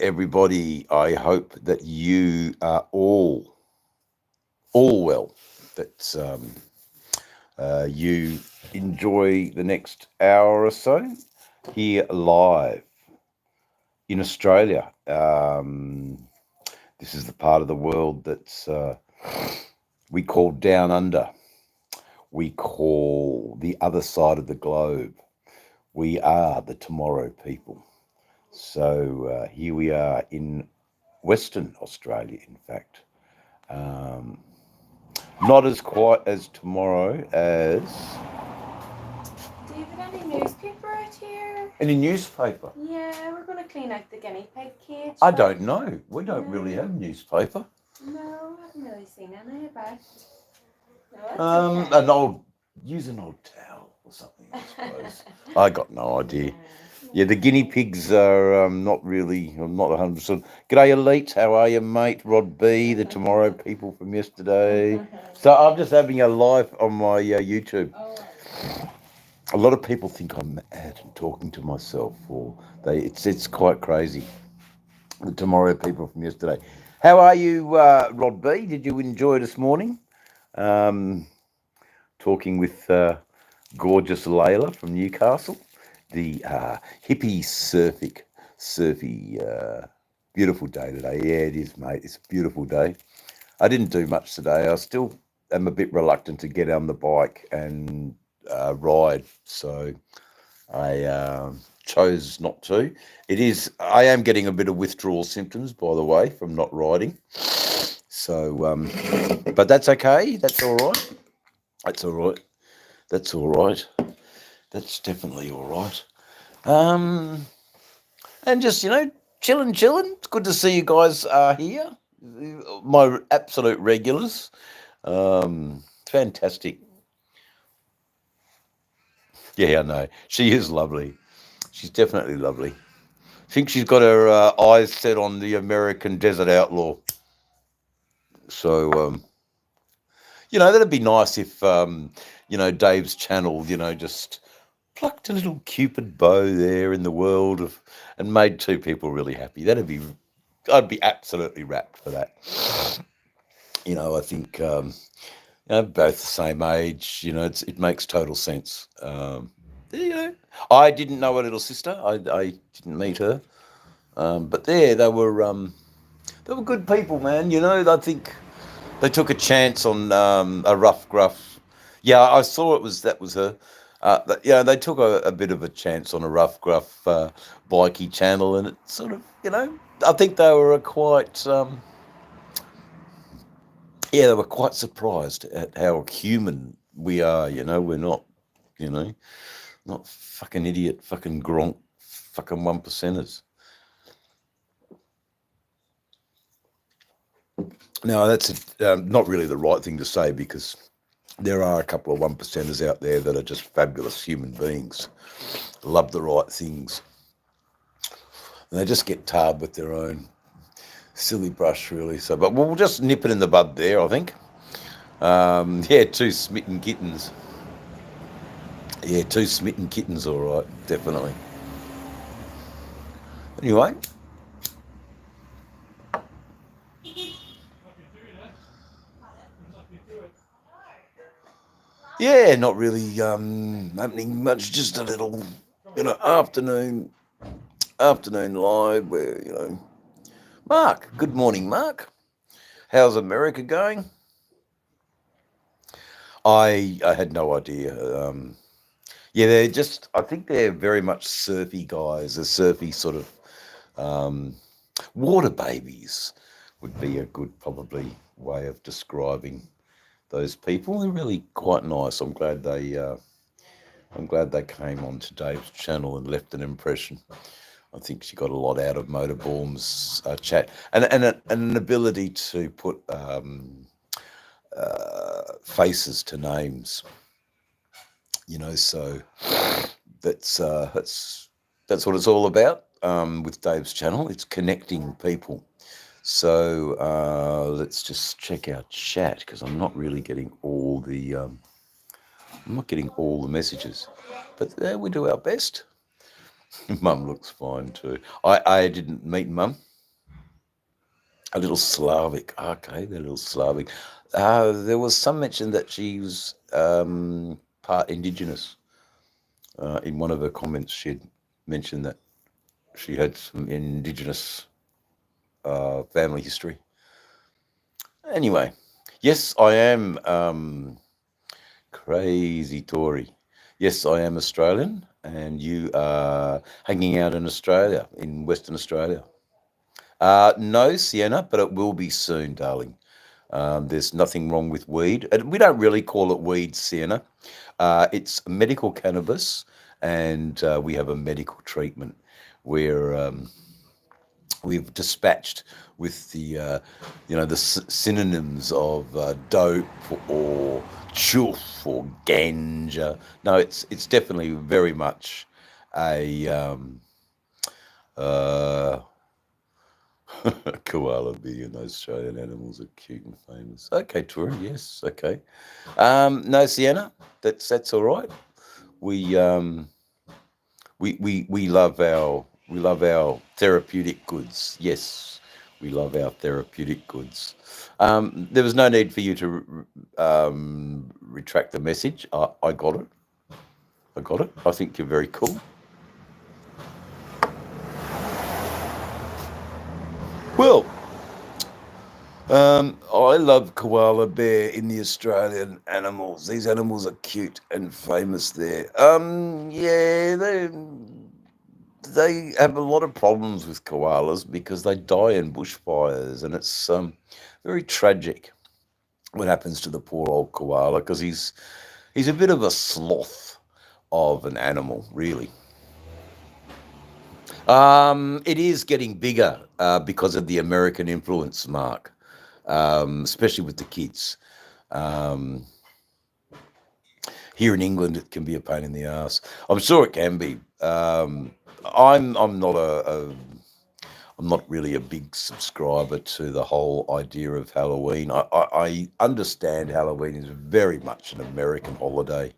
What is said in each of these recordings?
everybody. I hope that you are all well. That you enjoy the next hour or so here live in Australia. This is the part of the world that's we call down under. We call the other side of the globe. We are the tomorrow people. So here we are in Western Australia, in fact. Um, Not as quiet as tomorrow as David, any newspaper out here? any newspaper. Yeah, we're going to clean out the guinea pig cage. I don't know. We don't really have newspaper. No, I haven't really seen any about. No, that's okay. Use an old towel or something, I suppose. I got no idea. Yeah, the guinea pigs are not really, I'm not 100%. G'day, Elite. How are you, mate? Rod B, the Tomorrow people from yesterday. So I'm just having a live on my YouTube. A lot of people think I'm mad and talking to myself, or it's quite crazy. The Tomorrow people from yesterday. How are you, Rod B? Did you enjoy this morning? Talking with gorgeous Layla from Newcastle, the hippie surfy, beautiful day today. Yeah, it is, mate. It's a beautiful day. I didn't do much today. I still am a bit reluctant to get on the bike and ride, so I chose not to. I am getting a bit of withdrawal symptoms, by the way, from not riding. So, but that's okay. That's all right. That's all right. That's all right. That's definitely all right. And just, chilling. It's good to see you guys here. My absolute regulars. Fantastic. Yeah, I know. She is lovely. She's definitely lovely. I think she's got her eyes set on the American Desert Outlaw. So, that'd be nice if, Dave's channel, just plucked a little Cupid bow there in the world and made two people really happy. I'd be absolutely rapt for that. I think, both the same age, it makes total sense. I didn't know a little sister. I didn't meet her. But they were good people, man. I think they took a chance on a rough gruff. Yeah, I saw that was her. They took a bit of a chance on a rough gruff bikey channel, and it sort of, I think they were quite, they were quite surprised at how human we are. We're not, not fucking idiot, fucking gronk, fucking one percenters. Now, that's not really the right thing to say, because there are a couple of one percenters out there that are just fabulous human beings, love the right things, and they just get tarred with their own silly brush, really. So, but we'll just nip it in the bud there, I think. Two smitten kittens. Yeah, two smitten kittens, all right, definitely. Anyway. Yeah, not really happening much, just a little, afternoon live where, Mark, good morning, Mark. How's America going? I had no idea. I think they're very much surfy guys, a surfy sort of water babies would be a good probably way of describing those people. They're really quite nice. I'm glad they came onto Dave's channel and left an impression. I think she got a lot out of Motorbomb's chat, and an ability to put faces to names. So that's what it's all about with Dave's channel. It's connecting people. So let's just check our chat, because I'm not really getting all the messages, but we do our best. Mum looks fine too. I didn't meet Mum. A little Slavic. Okay, they're a little Slavic. There was some mention that she was part Indigenous. In one of her comments, she'd mentioned that she had some Indigenous family history. Anyway, yes, I am crazy Tory. Yes, I am Australian, and you are hanging out in Australia, in Western Australia. No, Sienna, but it will be soon, darling. There's nothing wrong with weed. And we don't really call it weed, Sienna. It's medical cannabis, and we have a medical treatment where we've dispatched with the synonyms of dope or chuff or ganja. No, it's definitely very much a koala bear, and those Australian animals are cute and famous. Okay, Tori, yes, okay. No, Sienna, that's all right. We we love our therapeutic goods. Yes, we love our therapeutic goods. There was no need for you to retract the message. I got it. I got it. I think you're very cool. Well, I love koala bear in the Australian animals. These animals are cute and famous there. Yeah, they have a lot of problems with koalas because they die in bushfires, and it's very tragic what happens to the poor old koala because he's a bit of a sloth of an animal, really. It is getting bigger because of the American influence, Mark, especially with the kids. Um, Here in England, it can be a pain in the ass. I'm sure it can be. I'm not I'm not really a big subscriber to the whole idea of Halloween. I understand Halloween is very much an American holiday,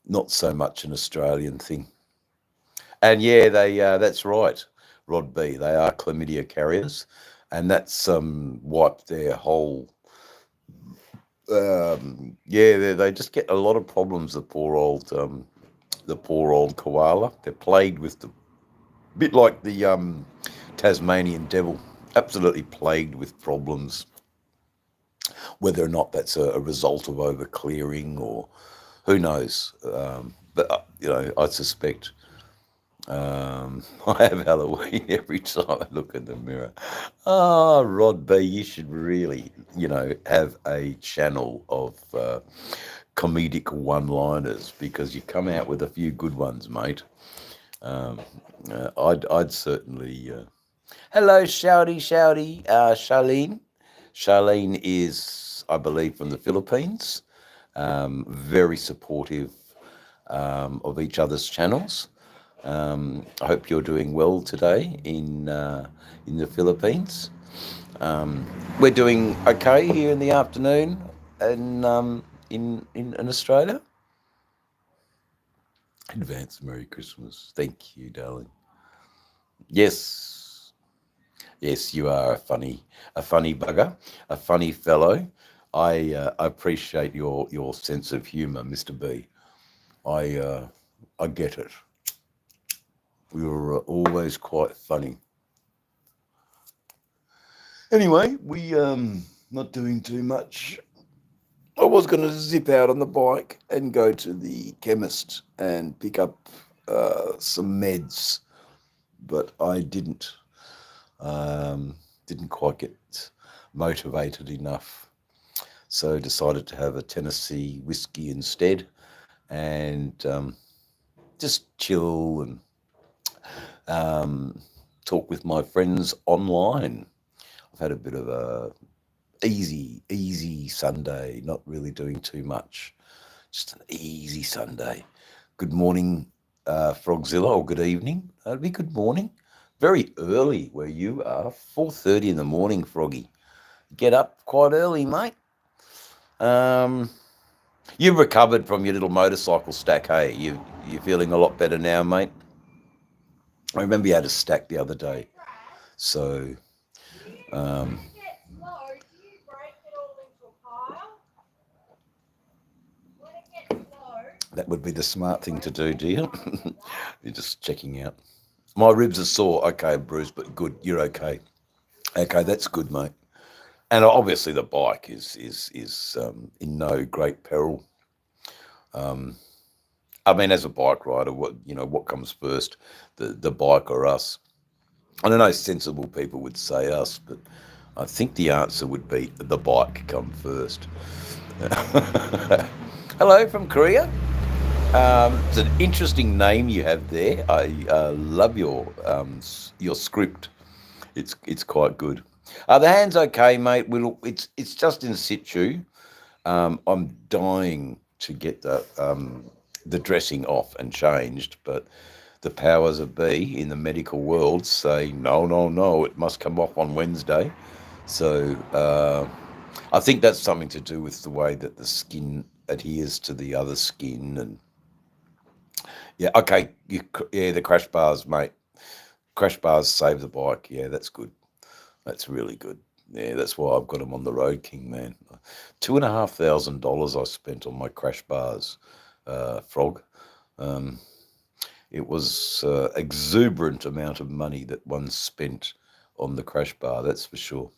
not so much an Australian thing. And yeah, they that's right, Rod B. They are chlamydia carriers, and that's wiped their whole. Yeah, they just get a lot of problems. The poor old koala. They're plagued with the bit like the Tasmanian devil. Absolutely plagued with problems. Whether or not that's a result of over clearing or who knows. But I suspect I have Halloween every time I look in the mirror. Ah, Rod B, you should really, have a channel of comedic one-liners because you come out with a few good ones, mate. Um, I'd certainly. Hello, Shouty, Charlene. Charlene is, I believe, from the Philippines. Very supportive of each other's channels. I hope you're doing well today in the Philippines. We're doing okay here in the afternoon in Australia. Advance Merry Christmas. Thank you, darling. Yes, yes, you are a funny bugger, a funny fellow. I appreciate your sense of humour, Mr. B. I get it. You're always quite funny. Anyway, we not doing too much. I was going to zip out on the bike and go to the chemist and pick up some meds, but I didn't. Didn't quite get motivated enough, so decided to have a Tennessee whiskey instead, and just chill and talk with my friends online. I've had a bit of a easy Sunday, not really doing too much. Just an easy Sunday. Good morning, Frogzilla, or good evening. It'd be good morning. Very early where you are, 4:30 in the morning, Froggy. Get up quite early, mate. You've recovered from your little motorcycle stack, hey? You're feeling a lot better now, mate? I remember you had a stack the other day. So Um, that would be the smart thing to do, dear. You're just checking out. My ribs are sore. Okay, Bruce, but good. You're okay. Okay, that's good, mate. And obviously the bike is in no great peril. I mean, as a bike rider, what comes first, the bike or us? I don't know. Sensible people would say us, but I think the answer would be the bike come first. Hello from Korea. It's an interesting name you have there. I love your script. It's quite good. The hand's okay, mate. It's just in situ. I'm dying to get the dressing off and changed, but the powers of be in the medical world say no, no, no. It must come off on Wednesday. So I think that's something to do with the way that the skin adheres to the other skin, and yeah, okay, yeah, the crash bars, mate. Crash bars save the bike. Yeah, that's good. That's really good. Yeah, that's why I've got them on the Road King, man. $2,500 I spent on my crash bars, Frog. Um, it was exuberant amount of money that one spent on the crash bar, that's for sure.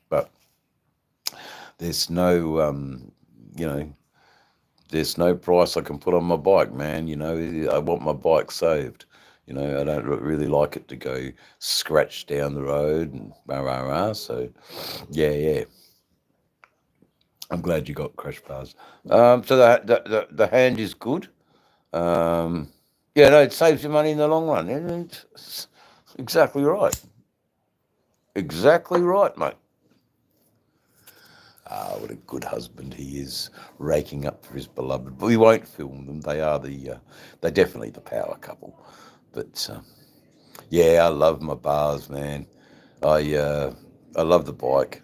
But there's no, there's no price I can put on my bike, man. I want my bike saved. I don't really like it to go scratch down the road and rah rah rah. So, yeah. I'm glad you got crash bars. So the hand is good. Yeah, no, it saves you money in the long run. It's exactly right. Exactly right, mate. Ah, what a good husband he is, raking up for his beloved. But we won't film them. They're definitely the power couple. But yeah, I love my bars, man. I love the bike.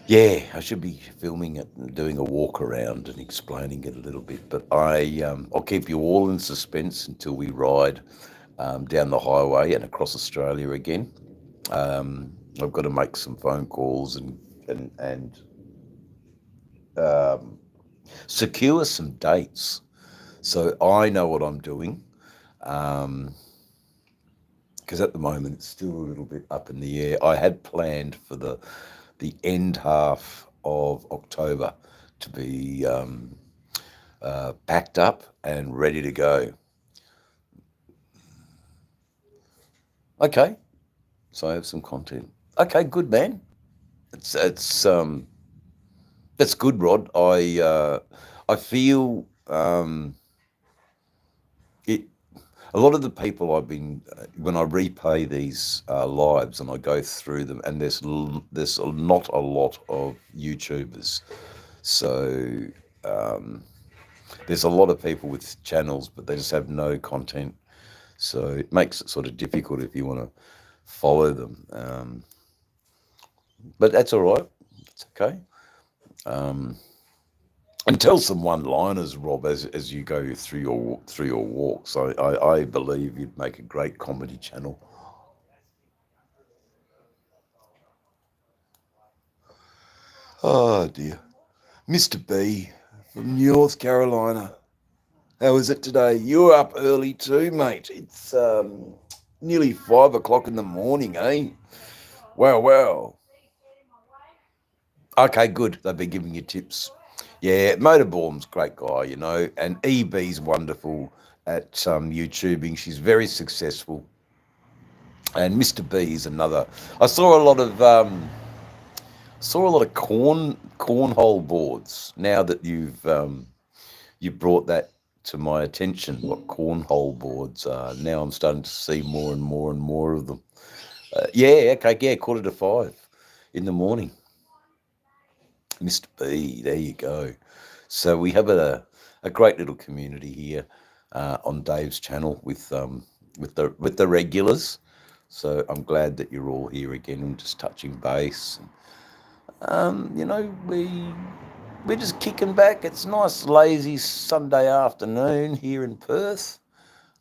Yeah, I should be filming it and doing a walk around and explaining it a little bit. But I'll keep you all in suspense until we ride down the highway and across Australia again. I've got to make some phone calls and um, secure some dates, so I know what I'm doing. Because at the moment it's still a little bit up in the air. I had planned for the end half of October to be packed up and ready to go. Okay, so I have some content. Okay, good, man. It's that's good, Rod. I feel it. A lot of the people I've been when I replay these lives and I go through them, and there's not a lot of YouTubers, so there's a lot of people with channels, but they just have no content. So it makes it sort of difficult if you want to follow them. But that's all right. It's okay. And tell some one-liners, Rob, as you go through your walks. I believe you'd make a great comedy channel. Oh dear, Mr. B from North Carolina. How is it today? You're up early too, mate. It's nearly 5 o'clock in the morning, eh? Wow. Okay, good. They've been giving you tips. Yeah, Motorborn's great guy, and EB's wonderful at YouTubing. She's very successful. And Mr. B is another. I saw a lot of cornhole boards. Now that you brought that to my attention, what cornhole boards are. Now I'm starting to see more and more and more of them. Yeah, okay, yeah, 4:45 in the morning. Mr. B, there you go. So we have a great little community here on Dave's channel with the regulars. So I'm glad that you're all here again and just touching base. We're just kicking back. It's a nice, lazy Sunday afternoon here in Perth.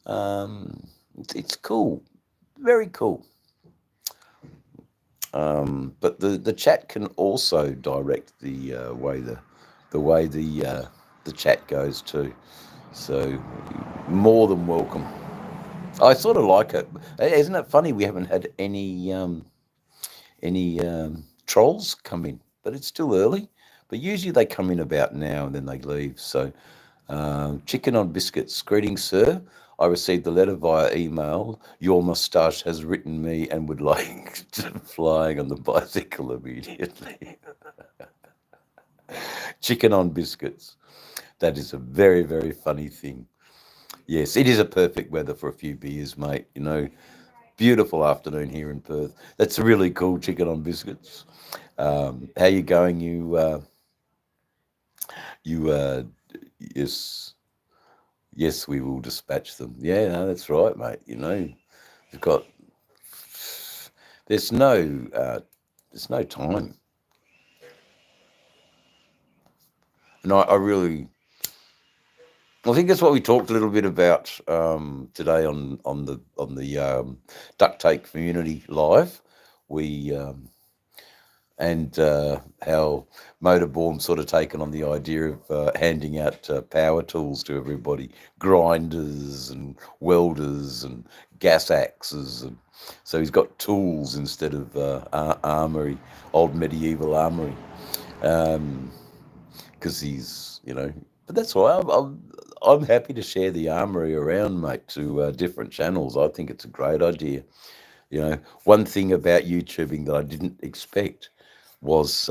It's cool, very cool. But the chat can also direct the way the chat goes too. So more than welcome. I sort of like it. Isn't it funny? We haven't had any trolls come in, but it's still early. But usually they come in about now and then they leave. So chicken on biscuits. Greetings, sir. I received the letter via email. Your moustache has written me and would like to flying on the bicycle immediately. Chicken on biscuits. That is a very, very funny thing. Yes, it is a perfect weather for a few beers, mate. Beautiful afternoon here in Perth. That's really cool, chicken on biscuits. How you going? You, yes, yes, we will dispatch them. Yeah, no, that's right, mate. We've got, there's no time. And I think that's what we talked a little bit about today on the Duct Tape Community Live. We and how Motorborn sort of taken on the idea of handing out power tools to everybody, grinders and welders and gas axes, and so he's got tools instead of armory, old medieval armory, because he's. But that's why I'm happy to share the armory around, mate, to different channels. I think it's a great idea. One thing about YouTubing that I didn't expect was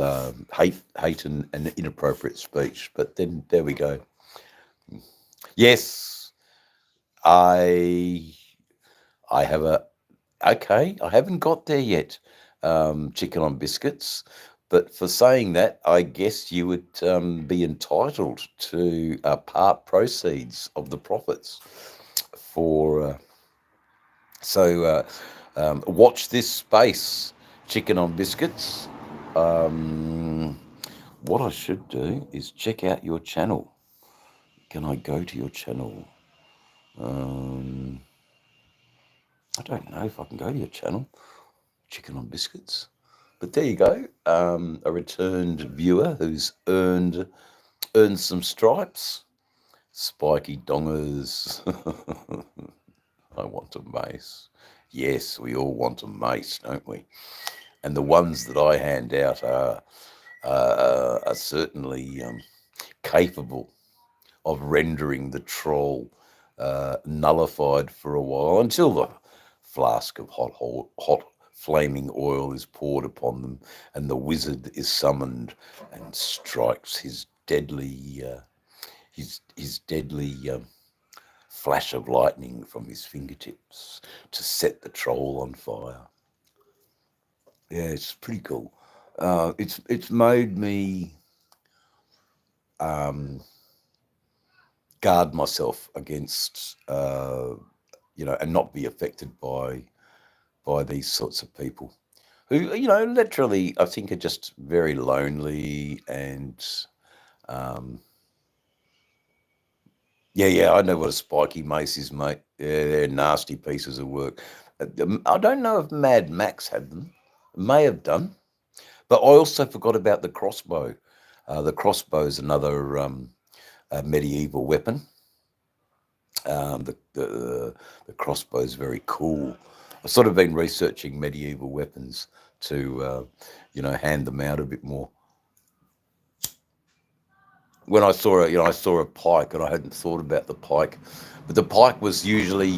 hate and inappropriate speech. But then there we go. Yes, I have okay. I haven't got there yet. Chicken on biscuits. But for saying that, I guess you would be entitled to part proceeds of the profits for. Watch this space, chicken on biscuits. What I should do is check out your channel. Can I go to your channel? I don't know if I can go to your channel, chicken on biscuits. But there you go. A returned viewer who's earned some stripes. Spiky dongers. I want a mace. Yes, we all want a mace, don't we? And the ones that I hand out are certainly capable of rendering the troll nullified for a while until the flask of hot flaming oil is poured upon them and the wizard is summoned and strikes his deadly flash of lightning from his fingertips to set the troll on fire. Yeah, it's pretty cool. It's made me guard myself against and not be affected by these sorts of people who literally I think are just very lonely and yeah, I know what a spiky mace is, mate. Yeah, they're nasty pieces of work. I don't know if Mad Max had them. May have done. But I also forgot about the crossbow. The crossbow is another medieval weapon. The crossbow is very cool. I've sort of been researching medieval weapons to, hand them out a bit more. When I saw a pike, and I hadn't thought about the pike, but the pike was usually,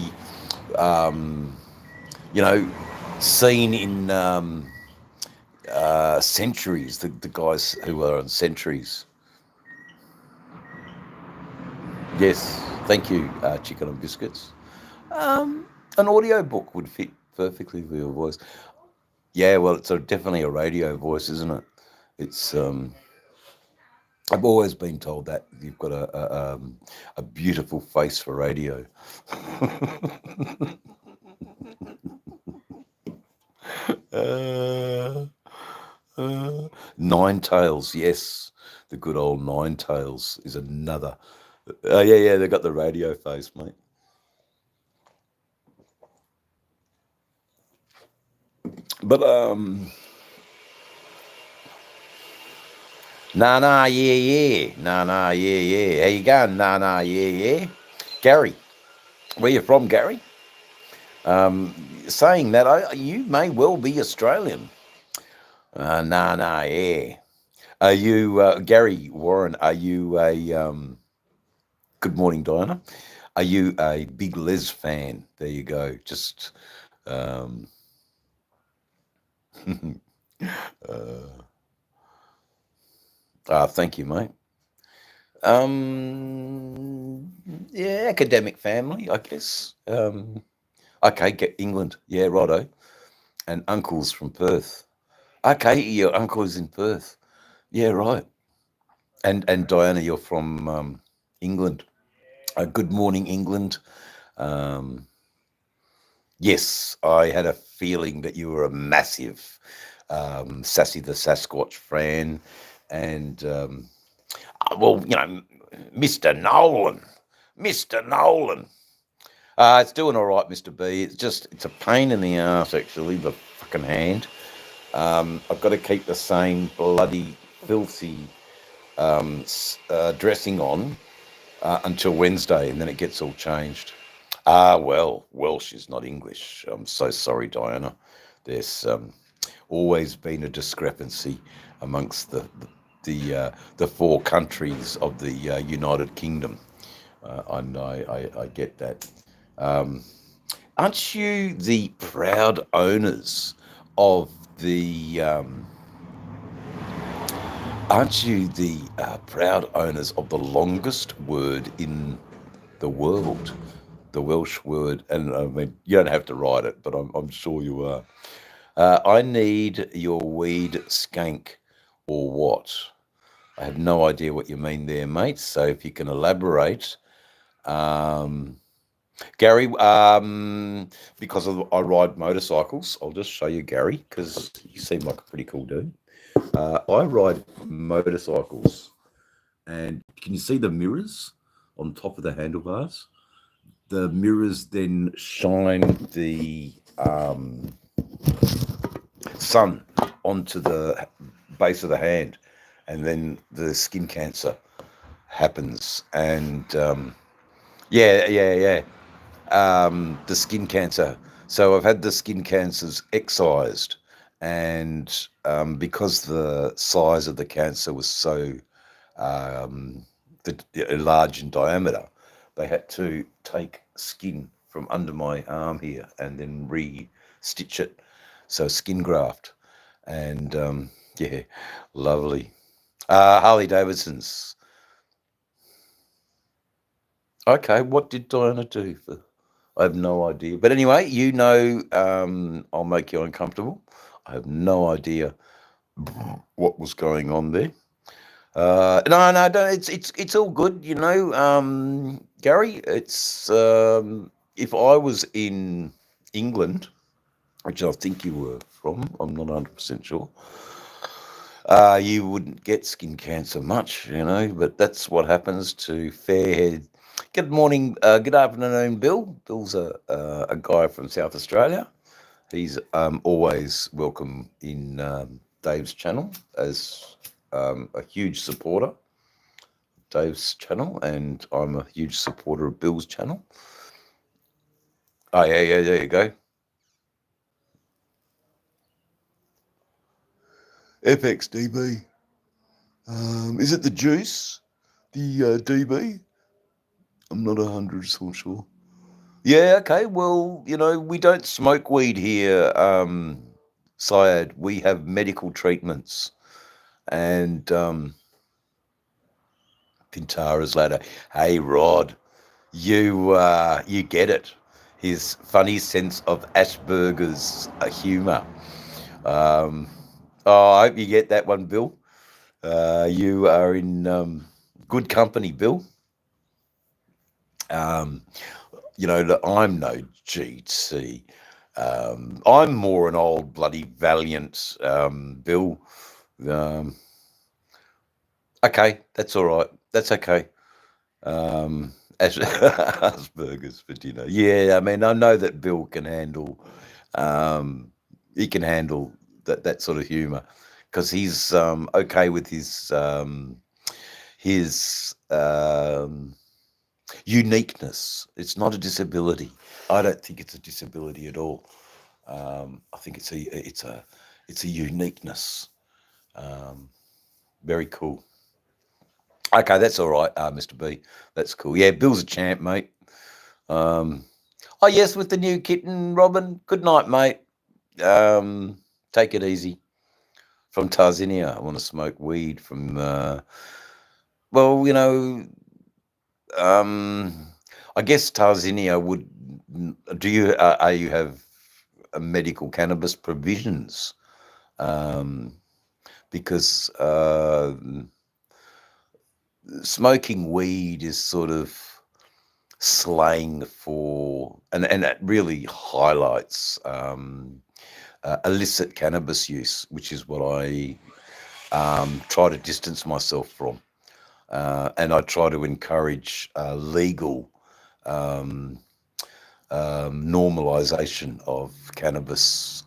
seen in centuries. The guys who are on centuries. Yes, thank you, chicken and biscuits. An audio book would fit perfectly with your voice. Yeah, well, it's definitely a radio voice, isn't it? It's I've always been told that you've got a beautiful face for radio. Nine Tails, yes, the good old Nine Tails is another. Yeah, they got the radio face, mate. But Nah, yeah. Nah, yeah. How you going? Nah, yeah. Gary, where you from, Gary? Saying that, you may well be Australian. Nah, yeah. Are you, Gary Warren, are you good morning, Diana. Are you a big Les fan? There you go. Just, um, thank you, mate. Yeah, academic family, I guess. Okay, get England. Yeah, righto. And uncle's from Perth. Okay, your uncle's in Perth. Yeah, right. And Diana, you're from England. Good morning, England. Um, yes, I had a feeling that you were a massive Sassy the Sasquatch fan, and well, Mr. Nolan, Mr. Nolan. It's doing all right, Mr. B. It's a pain in the ass, actually, the fucking hand. I've got to keep the same bloody filthy dressing on until Wednesday, and then it gets all changed. Well, Welsh is not English. I'm so sorry, Diana. There's always been a discrepancy amongst the four countries of the United Kingdom. I get that. Aren't you the proud owners of the? Aren't you the proud owners of the longest word in the world? The Welsh word, and I mean, you don't have to write it, but I'm sure you are. I need your weed skank or what? I have no idea what you mean there, mate. So if you can elaborate, Gary, because I ride motorcycles, I'll just show you, Gary, because you seem like a pretty cool dude. I ride motorcycles, and can you see the mirrors on top of the handlebars? The mirrors then shine the sun onto the base of the hand, and then the skin cancer happens. And yeah. The skin cancer. So I've had the skin cancers excised, and because the size of the cancer was so large in diameter, they had to take skin from under my arm here and then re-stitch it. So skin graft, and yeah, lovely. Harley Davidson's. Okay, what did Diana do for? I have no idea. But anyway, I'll make you uncomfortable. I have no idea what was going on there. No, don't, it's all good, Gary. It's if I was in England, which I think you were from, I'm not 100% sure. You wouldn't get skin cancer much, but that's what happens to fair-haired. Good morning, good afternoon, Bill. Bill's a guy from South Australia. He's always welcome in Dave's channel as a huge supporter of Dave's channel, and I'm a huge supporter of Bill's channel. Oh, yeah, there you go. FXDB. Is it the juice? The DB? I'm not 100% sure. Yeah, okay. Well, we don't smoke weed here, Syed. We have medical treatments. And Pintara's ladder. Hey, Rod, you get it. His funny sense of Asperger's humour. I hope you get that one, Bill. You are in good company, Bill. I'm no GT. I'm more an old bloody Valiant, Bill. Okay, that's all right. That's okay. Asperger's for dinner. Yeah, I mean, I know that Bill can handle. He can handle that sort of humour. because he's okay with his uniqueness. It's not a disability. I don't think it's a disability at all. I think it's a uniqueness. Very cool. Okay, that's all right, Mr. B. That's cool. Yeah, Bill's a champ, mate. Oh yes, with the new kitten, Robin. Good night, mate. Take it easy. From Tanzania, I want to smoke weed from. Well, I guess Tanzania would. Do you have medical cannabis provisions? Because smoking weed is sort of slang for, and it really highlights illicit cannabis use, which is what I try to distance myself from, and I try to encourage legal normalization of cannabis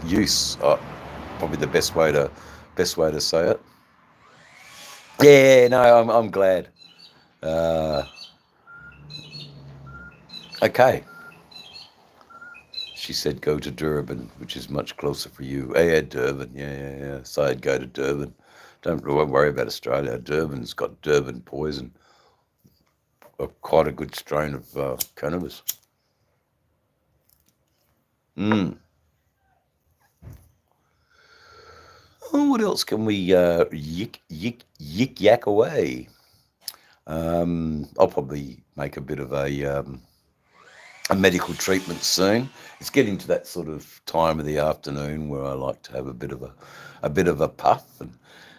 use. Probably the best way to say it. Yeah, no, I'm glad. Okay. She said go to Durban, which is much closer for you. Yeah, Durban. Yeah. So I'd go to Durban. Don't worry about Australia. Durban's got Durban poison. Quite a good strain of cannabis. Oh, what else can we yik yak away? I'll probably make a bit of a medical treatment soon. It's getting to that sort of time of the afternoon where I like to have a bit of a puff,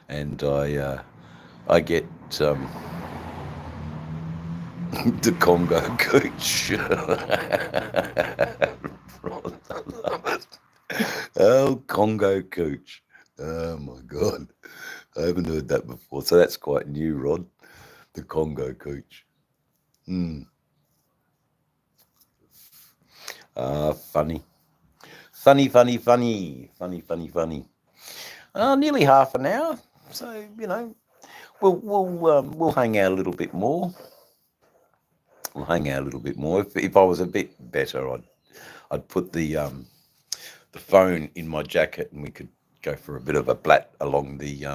and I get the Congo Cooch. I love it. Oh, Congo Cooch. Oh my God, I haven't heard that before. So that's quite new, Rod. The Congo Cooch. Funny. Nearly half an hour. So we'll hang out a little bit more. If I was a bit better, I'd put the phone in my jacket and we could go for a bit of a blat along the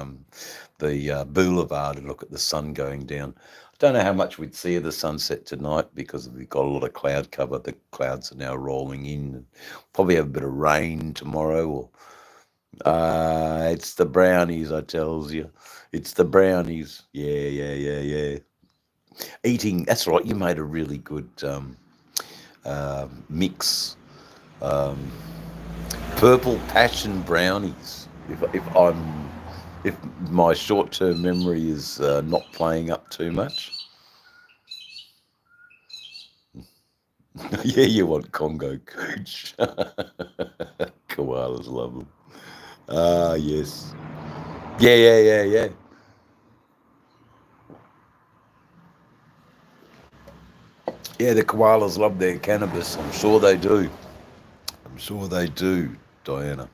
boulevard and look at the sun going down. I don't know how much we'd see of the sunset tonight because we've got a lot of cloud cover. The clouds are now rolling in. Probably have a bit of rain tomorrow. Or it's the brownies, I tells you. It's the brownies. Yeah. Eating. That's right. You made a really good mix. Purple passion brownies. If my short-term memory is not playing up too much. Yeah, you want Congo Cooch. Koalas love them. Yes. Yeah. Yeah, the koalas love their cannabis. I'm sure they do. Diana.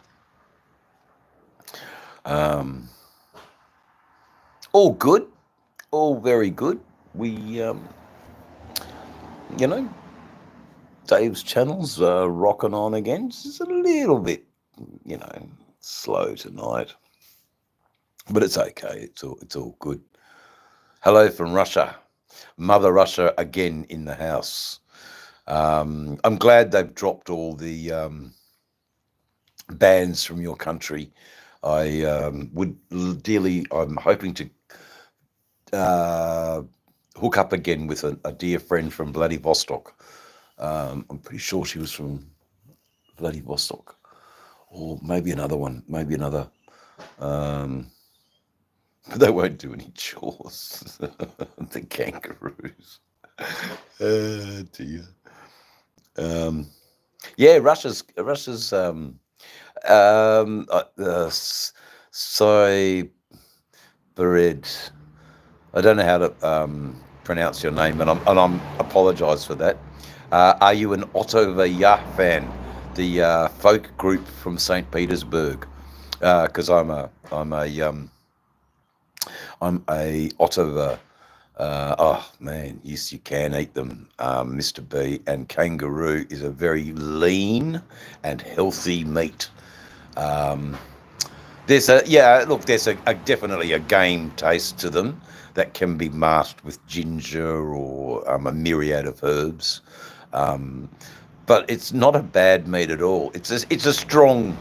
All good. All very good. We, Dave's channel's rocking on again. It's a little bit, slow tonight. But it's okay. It's all good. Hello from Russia. Mother Russia again in the house. I'm glad they've dropped all the bans from your country. I'm hoping to hook up again with a dear friend from Vladivostok. I'm pretty sure she was from Vladivostok, or maybe another one, but they won't do any chores. The kangaroos. Oh dear. Yeah, Russia's Soy Bered. I don't know how to pronounce your name, and I'm apologise for that. Are you an Otto Vaya fan? the folk group from St. Petersburg, because I'm a Ottawa. Oh man, yes, you can eat them, Mr. B. And kangaroo is a very lean and healthy meat. Um, there's a definitely a game taste to them that can be masked with ginger or a myriad of herbs. Um, but it's not a bad meat at all. It's a strong.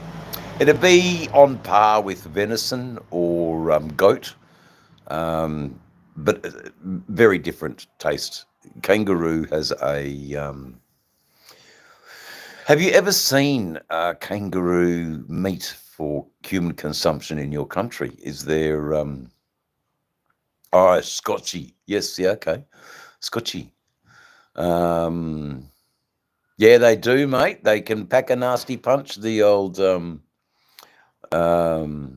It'd be on par with venison or goat, um, but very different taste. Kangaroo has a. Have you ever seen kangaroo meat for human consumption in your country? Is there? Oh, Scotchy. Yes. Yeah. Okay. Scotchy. Um, yeah, they do, mate. They can pack a nasty punch. The old. Um, oh,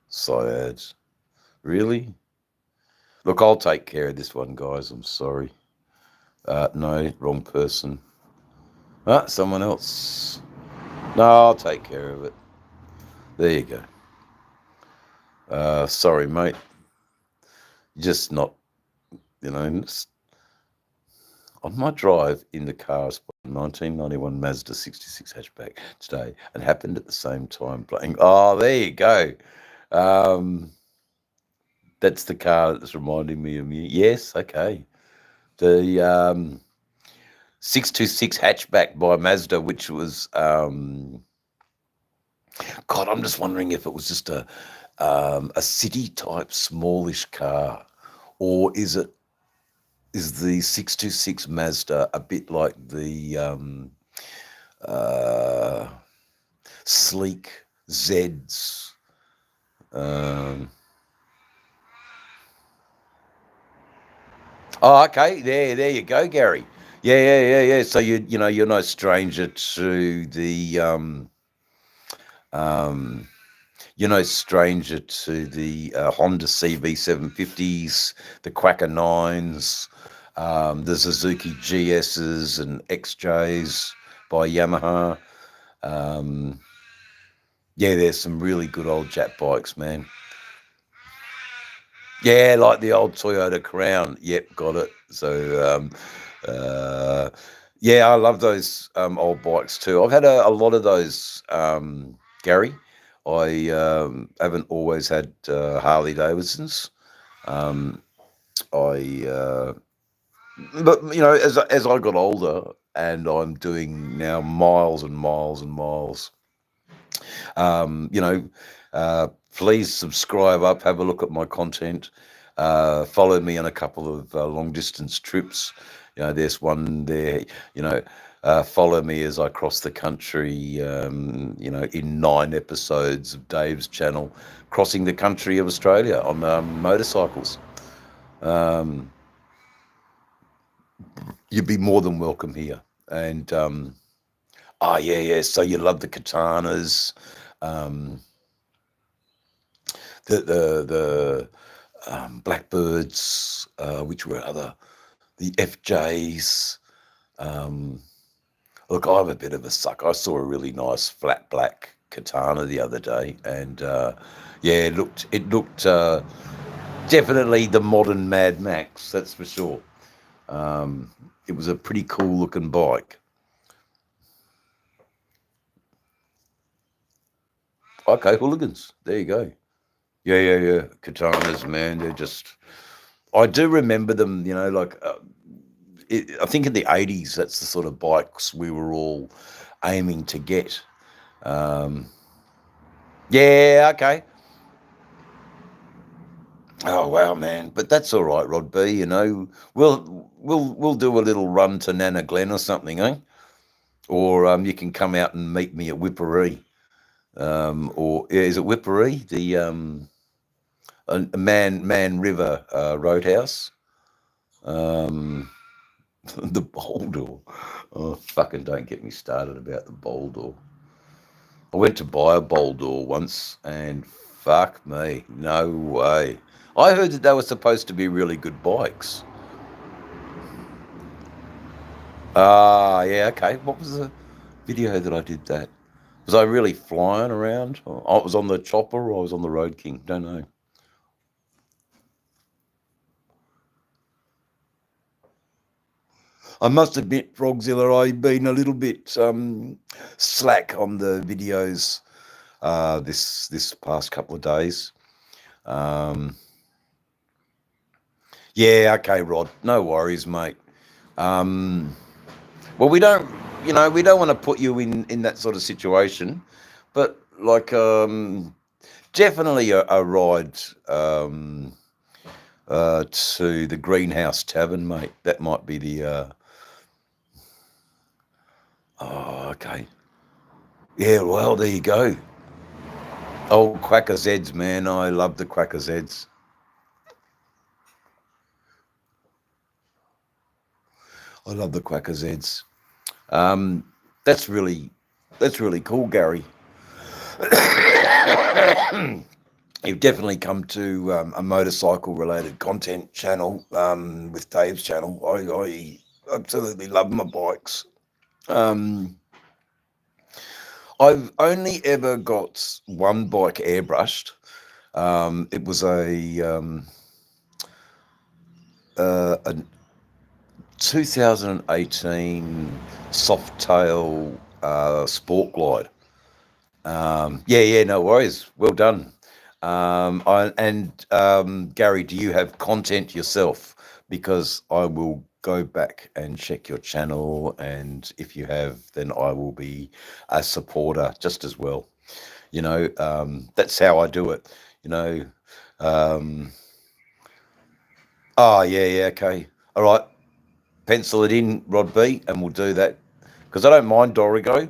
Syads. Really? Look, I'll take care of this one, guys. I'm sorry. No, wrong person. Someone else. No, I'll take care of it. There you go. Sorry, mate. Just not, just on my drive in the car, 1991 Mazda 66 hatchback today, and happened at the same time playing. Oh, there you go. That's the car that's reminding me of you. Yes, okay. The 626 hatchback by Mazda, which was God, I'm just wondering if it was just a city type smallish car, or is the 626 Mazda a bit like the sleek Zeds? Oh, okay. There you go, Gary. Yeah. So you're no stranger to the Honda CV750s, the Quacker 9s, the Suzuki GSs and XJs by Yamaha. Yeah, there's some really good old Jap bikes, man. Yeah, like the old Toyota Crown. Yep, got it. So, yeah, I love those old bikes too. I've had a lot of those, Gary. I haven't always had Harley Davidsons. But as I got older and I'm doing now miles and miles and miles, please subscribe up, have a look at my content, follow me on a couple of long distance trips. There's one there, follow me as I cross the country, in 9 episodes of Dave's channel, crossing the country of Australia on motorcycles. You'd be more than welcome here. And, yeah. So you love the katanas, the Blackbirds, which were the FJs. Look, I'm a bit of a sucker. I saw a really nice flat black katana the other day, and it looked definitely the modern Mad Max. That's for sure. It was a pretty cool looking bike. Okay, hooligans. There you go. Yeah. Katanas, man. They're just. I do remember them. I think in the 80s, that's the sort of bikes we were all aiming to get. Yeah. Okay. Oh wow, man! But that's all right, Rod B. We'll do a little run to Nana Glen or something, eh? Or you can come out and meet me at Whipperee. Is it Whipperee? The Man River Roadhouse. The Boldor. Oh, fucking don't get me started about the Boldor. I went to buy a Boldor once, and fuck me, no way. I heard that they were supposed to be really good bikes. Yeah, okay. What was the video that I did that? Was I really flying around? I was on the chopper or I was on the Road King? Don't know. I must admit, Frogzilla, I've been a little bit slack on the videos this past couple of days. Yeah, okay, Rod. No worries, mate. Well, we don't want to put you in that sort of situation, but like definitely a ride to the Greenhouse Tavern, mate. That might be the. Oh, okay. Yeah, well, there you go. Old Quacker Zeds, man. I love the Quacker Zeds. I love the Quacker Zeds. That's really cool, Gary. You've definitely come to a motorcycle-related content channel with Dave's channel. I absolutely love my bikes. I've only ever got one bike airbrushed. It was a 2018 Softail Sport Glide. Yeah, no worries. Well done. Gary, do you have content yourself? Because I will go back and check your channel, and if you have, then I will be a supporter just as well. You know, that's how I do it. You know. Oh yeah, okay. All right. Pencil it in, Rod B, and we'll do that because I don't mind Dorigo.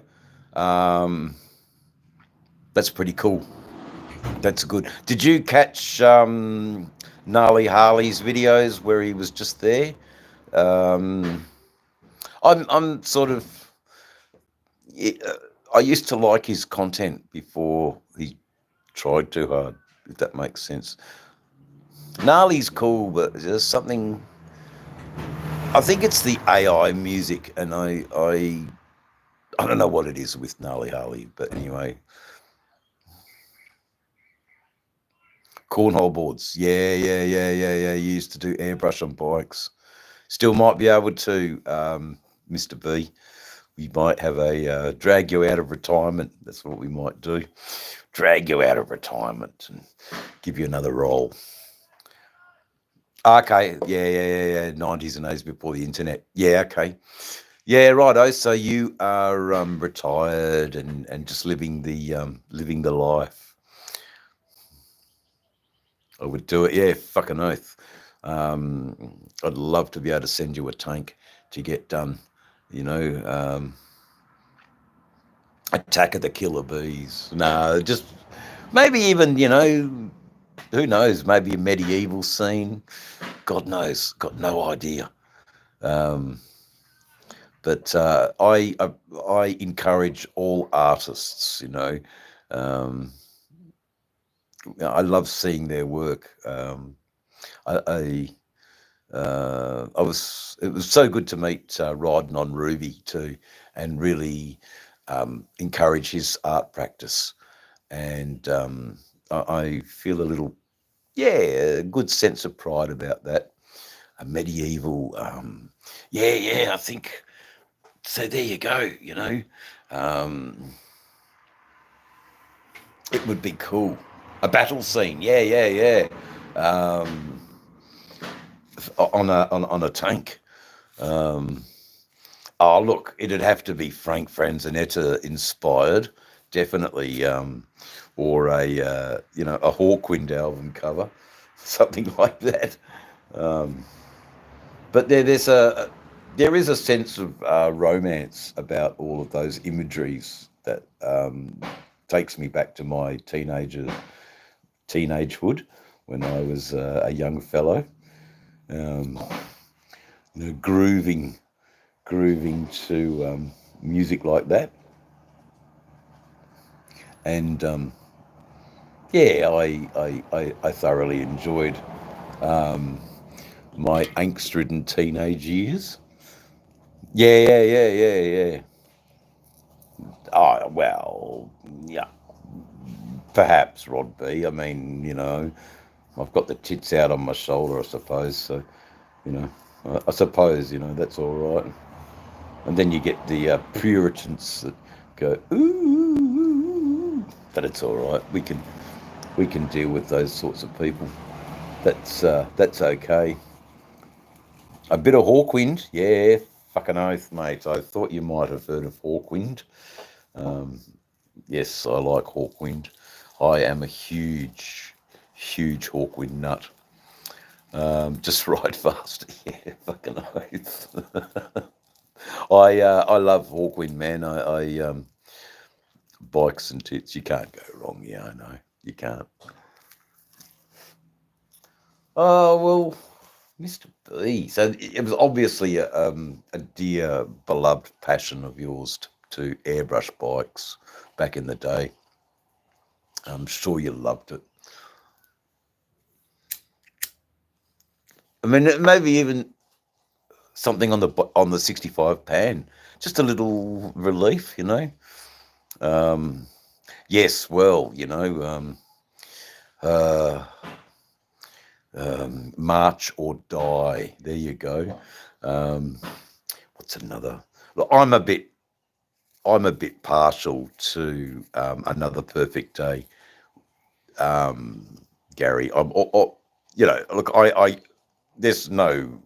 That's pretty cool. That's good. Did you catch Gnarly Harley's videos where he was just there? I'm sort of. I used to like his content before he tried too hard, if that makes sense. Gnarly's cool, but there's something. I think it's the AI music, and I don't know what it is with Gnarly Harley, but anyway. Cornhole boards. Yeah. You used to do airbrush on bikes. Still might be able to, Mr. B. We might have a drag you out of retirement. That's what we might do. Drag you out of retirement and give you another role. Okay. Yeah. 90s and 80s before the internet. Yeah, okay. Yeah, righto. So you are retired and just living the life. I would do it. Yeah, fucking oath. I'd love to be able to send you a tank to get done. You know, Attack of the Killer Bees. No, just maybe even, who knows? Maybe a medieval scene. God knows. Got no idea. But I encourage all artists. I love seeing their work. It was so good to meet Rod on Ruby too, and really encourage his art practice. And I feel a good sense of pride about that. A medieval, I think. So there you go. It would be cool. A battle scene. Yeah. On a tank. Look, it'd have to be Frank Franzanetta inspired, definitely, or a Hawkwind album cover, something like that. But there is a sense of romance about all of those imageries that takes me back to my teenagehood when I was a young fellow. Grooving to music like that, and I thoroughly enjoyed my angst-ridden teenage years. Yeah. Oh, well, yeah, perhaps, Rod B. I mean, I've got the tits out on my shoulder, I suppose. So, you know, I suppose, that's all right. And then you get the Puritans that go, ooh, but it's all right. We can deal with those sorts of people. That's okay. A bit of Hawkwind, yeah, fucking oath, mate. I thought you might have heard of Hawkwind. Um, yes, I like Hawkwind. I am a huge Hawkwind nut. Just ride fast, yeah, fucking oath. I love Hawkwind, man. I bikes and tits. You can't go wrong. Yeah, I know you can't. Oh well, Mr. B. So it was obviously a dear, beloved passion of yours to airbrush bikes back in the day. I'm sure you loved it. I mean, maybe even something on the 65 pan, just a little relief. Um, yes, well, uh, March or Die. There you go. Um, what's another? Look, I'm a bit partial to Another Perfect Day, Gary. Look, I there's no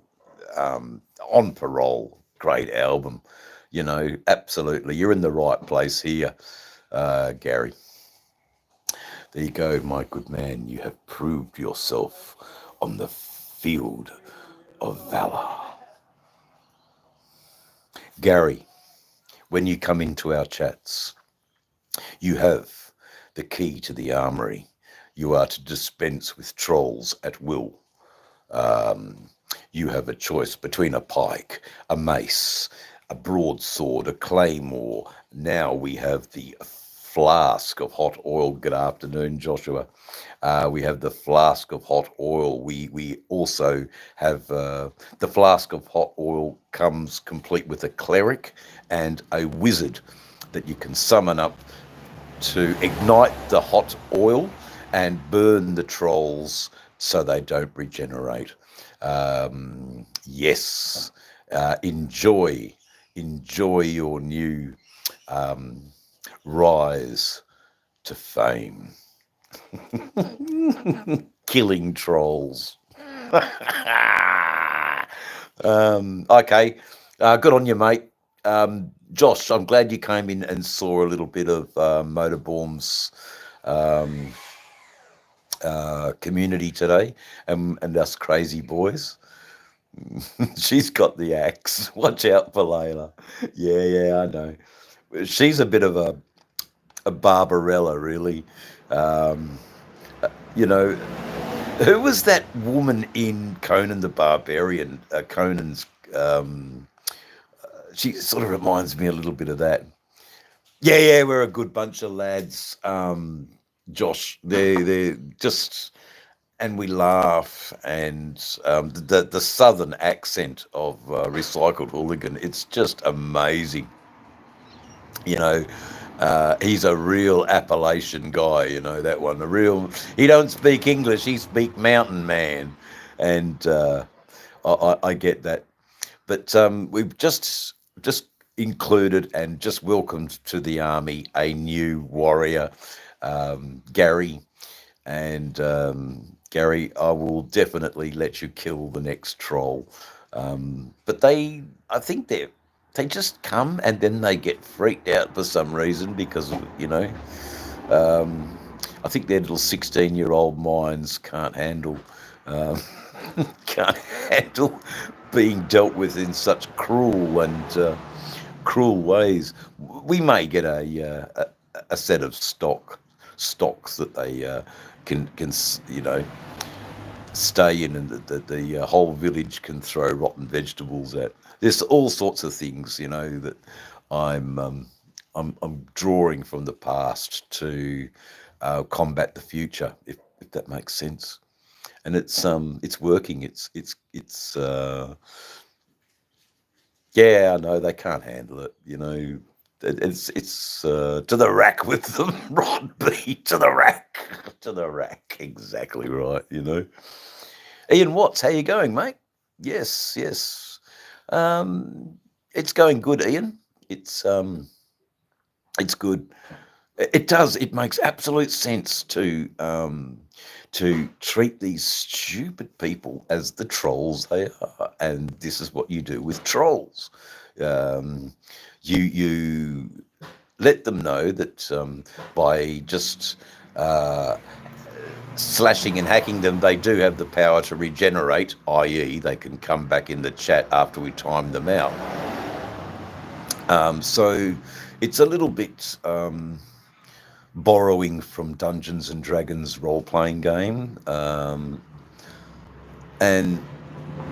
On Parole, great album. Absolutely, you're in the right place here, Gary. There you go, my good man. You have proved yourself on the field of valor, Gary. When you come into our chats, you have the key to the armory. You are to dispense with trolls at will. You have a choice between a pike, a mace, a broadsword, a claymore. Now we have the flask of hot oil. Good afternoon, Joshua. We have the flask of hot oil. We also have the flask of hot oil comes complete with a cleric and a wizard that you can summon up to ignite the hot oil and burn the trolls so they don't regenerate. Yes, enjoy your new rise to fame, killing trolls. Okay, good on you, mate. Josh, I'm glad you came in and saw a little bit of Motorborm's um, community today, and us crazy boys. She's got the axe. Watch out for Layla. Yeah, I know. She's a bit of a Barbarella, really. Um, you know, who was that woman in Conan the Barbarian? Conan's. She sort of reminds me a little bit of that. Yeah, we're a good bunch of lads. Josh, they're just, and we laugh, and the southern accent of Recycled Hooligan, it's just amazing. You know, he's a real Appalachian guy. That one. He don't speak English. He speak mountain man, and I get that. But we've just included and just welcomed to the army a new warrior, Gary. And Gary, I will definitely let you kill the next troll. But I think they just come and then they get freaked out for some reason because I think their little 16-year-old minds um, can't handle being dealt with in such cruel ways. We may get a set of stocks that they can stay in, and the whole village can throw rotten vegetables at. There's all sorts of things, that I'm um, I'm drawing from the past to combat the future, if that makes sense. And it's working. It's Yeah, I know they can't handle it. You know, it's to the rack with them, Rod B. To the rack, to the rack. Exactly right. You know, Ian Watts, how you going, mate? Yes, yes. It's going good, Ian. It's good. It does. It makes absolute sense to treat these stupid people as the trolls they are, and this is what you do with trolls. Um, you let them know that by just slashing and hacking them, they do have the power to regenerate, i.e., they can come back in the chat after we time them out. So it's a little bit. Borrowing from Dungeons and Dragons role playing game, and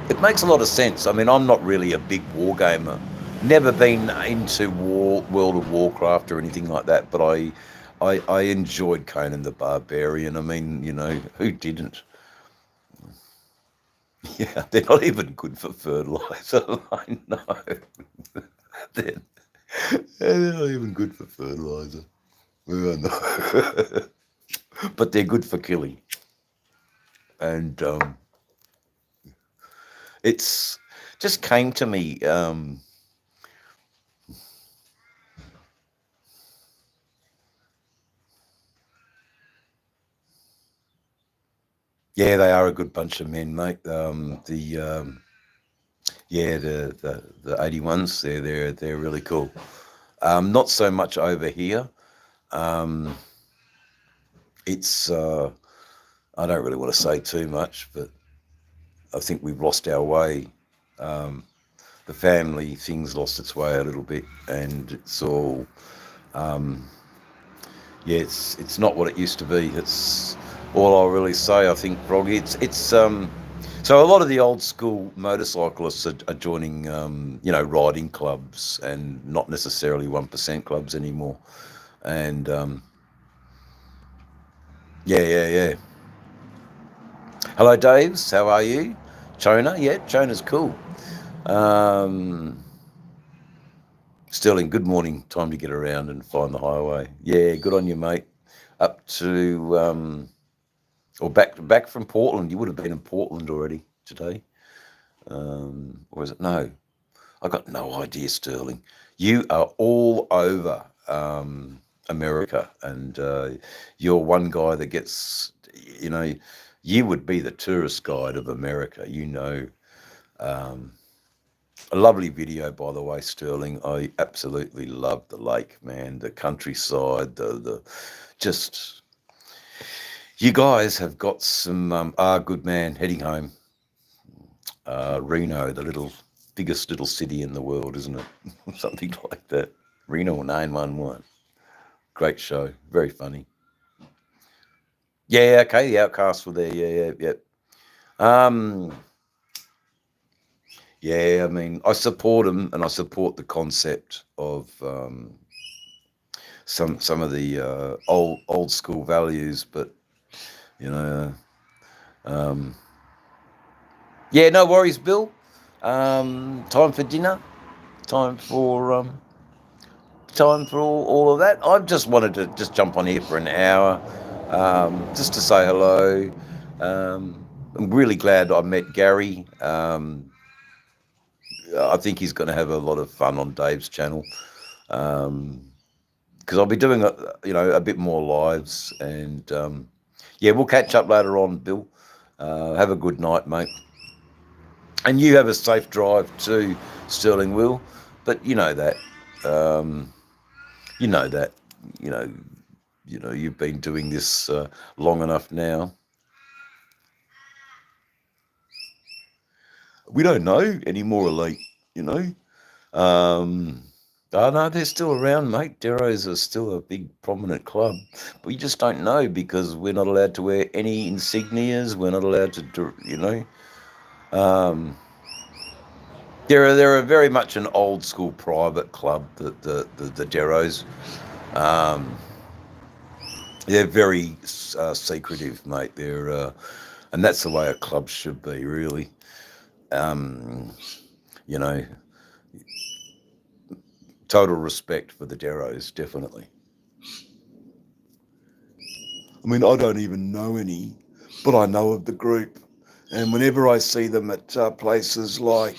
it makes a lot of sense. I mean, I'm not really a big war gamer, never been into World of Warcraft or anything like that, but I enjoyed Conan the Barbarian. I mean, you know, who didn't? Yeah, they're not even good for fertilizer. I know. they're, they're not even good for fertilizer. I know. But they're good for killing. And it's just came to me. Yeah, they are a good bunch of men, mate. The 81s, they're really cool. Not so much over here. It's I don't really want to say too much, but I think we've lost our way. The family thing's lost its way a little bit, and it's all yeah, it's not what it used to be. It's all I'll really say. I think, Froggy. It's so a lot of the old school motorcyclists are joining riding clubs and not necessarily 1% clubs anymore. And yeah. Hello, Daves. How are you? Chona, yeah, Chona's cool. Sterling, good morning. Time to get around and find the highway. Yeah, good on you, mate. Up to or back from Portland. You would have been in Portland already today. Or is it? No, I got no idea, Sterling. You are all over America, and you're one guy that gets, you know, you would be the tourist guide of America. You know, a lovely video, by the way, Sterling. I absolutely love the lake, man. The countryside, the just. You guys have got some. Good man, heading home. Reno, the biggest little city in the world, isn't it? Something like that. Reno 911. Great show. Very funny. Yeah, okay. The Outcasts were there. Yeah. Yeah, I mean, I support them, and I support the concept of some of the old school values, but you know, yeah, no worries, Bill. Time for dinner. Time for all of that. I just wanted to just jump on here for an hour, just to say hello. I'm really glad I met Gary. I think he's going to have a lot of fun on Dave's channel, because I'll be doing a bit more lives, and yeah, we'll catch up later on, Bill. Have a good night, mate, and you have a safe drive too, Sterling Will. But you know that. You know that. You know. You've been doing this long enough now. We don't know any more elite, you know. Oh no, they're still around, mate. Deros are still a big prominent club. But we just don't know because we're not allowed to wear any insignias. We're not allowed to do, They're a very much an old school private club, the Deros. They're very secretive, mate. And that's the way a club should be, really. You know, total respect for the Deros, definitely. I mean, I don't even know any, but I know of the group. And whenever I see them at places like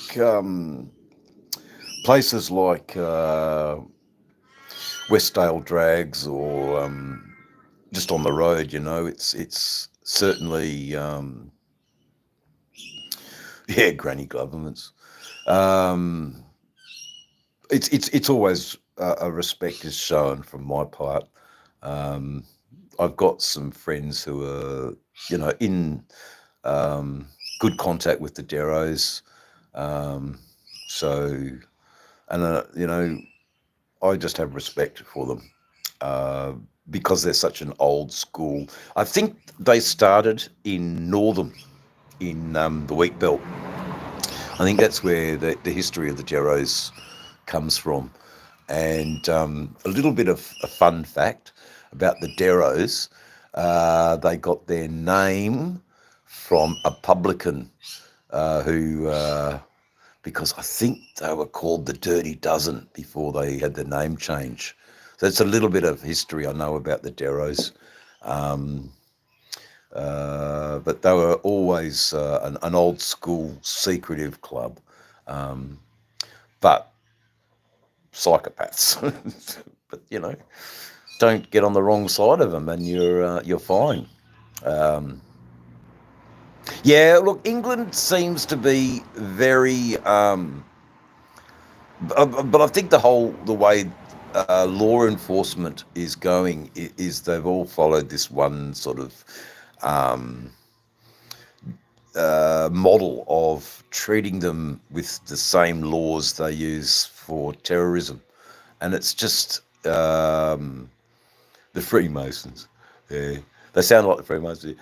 Westdale Drags or just on the road, you know, it's certainly yeah, granny governments. Um, it's always a respect is shown from my part. Um, I've got some friends who are, you know, in good contact with the Deros. Um, so, and you know, I just have respect for them because they're such an old school. I think they started in Northam, in the wheat belt. I think that's where the history of the Deros comes from. And a little bit of a fun fact about the Deros, they got their name from a publican who, because I think they were called the Dirty Dozen before they had the name change. So it's a little bit of history I know about the Deros. But they were always an old school secretive club, but psychopaths. But you know, don't get on the wrong side of them, and you're fine. Yeah, look, England seems to be very, but I think the way law enforcement is going is they've all followed this one sort of model of treating them with the same laws they use for terrorism, and it's just the Freemasons. Yeah, they sound like the Freemasons.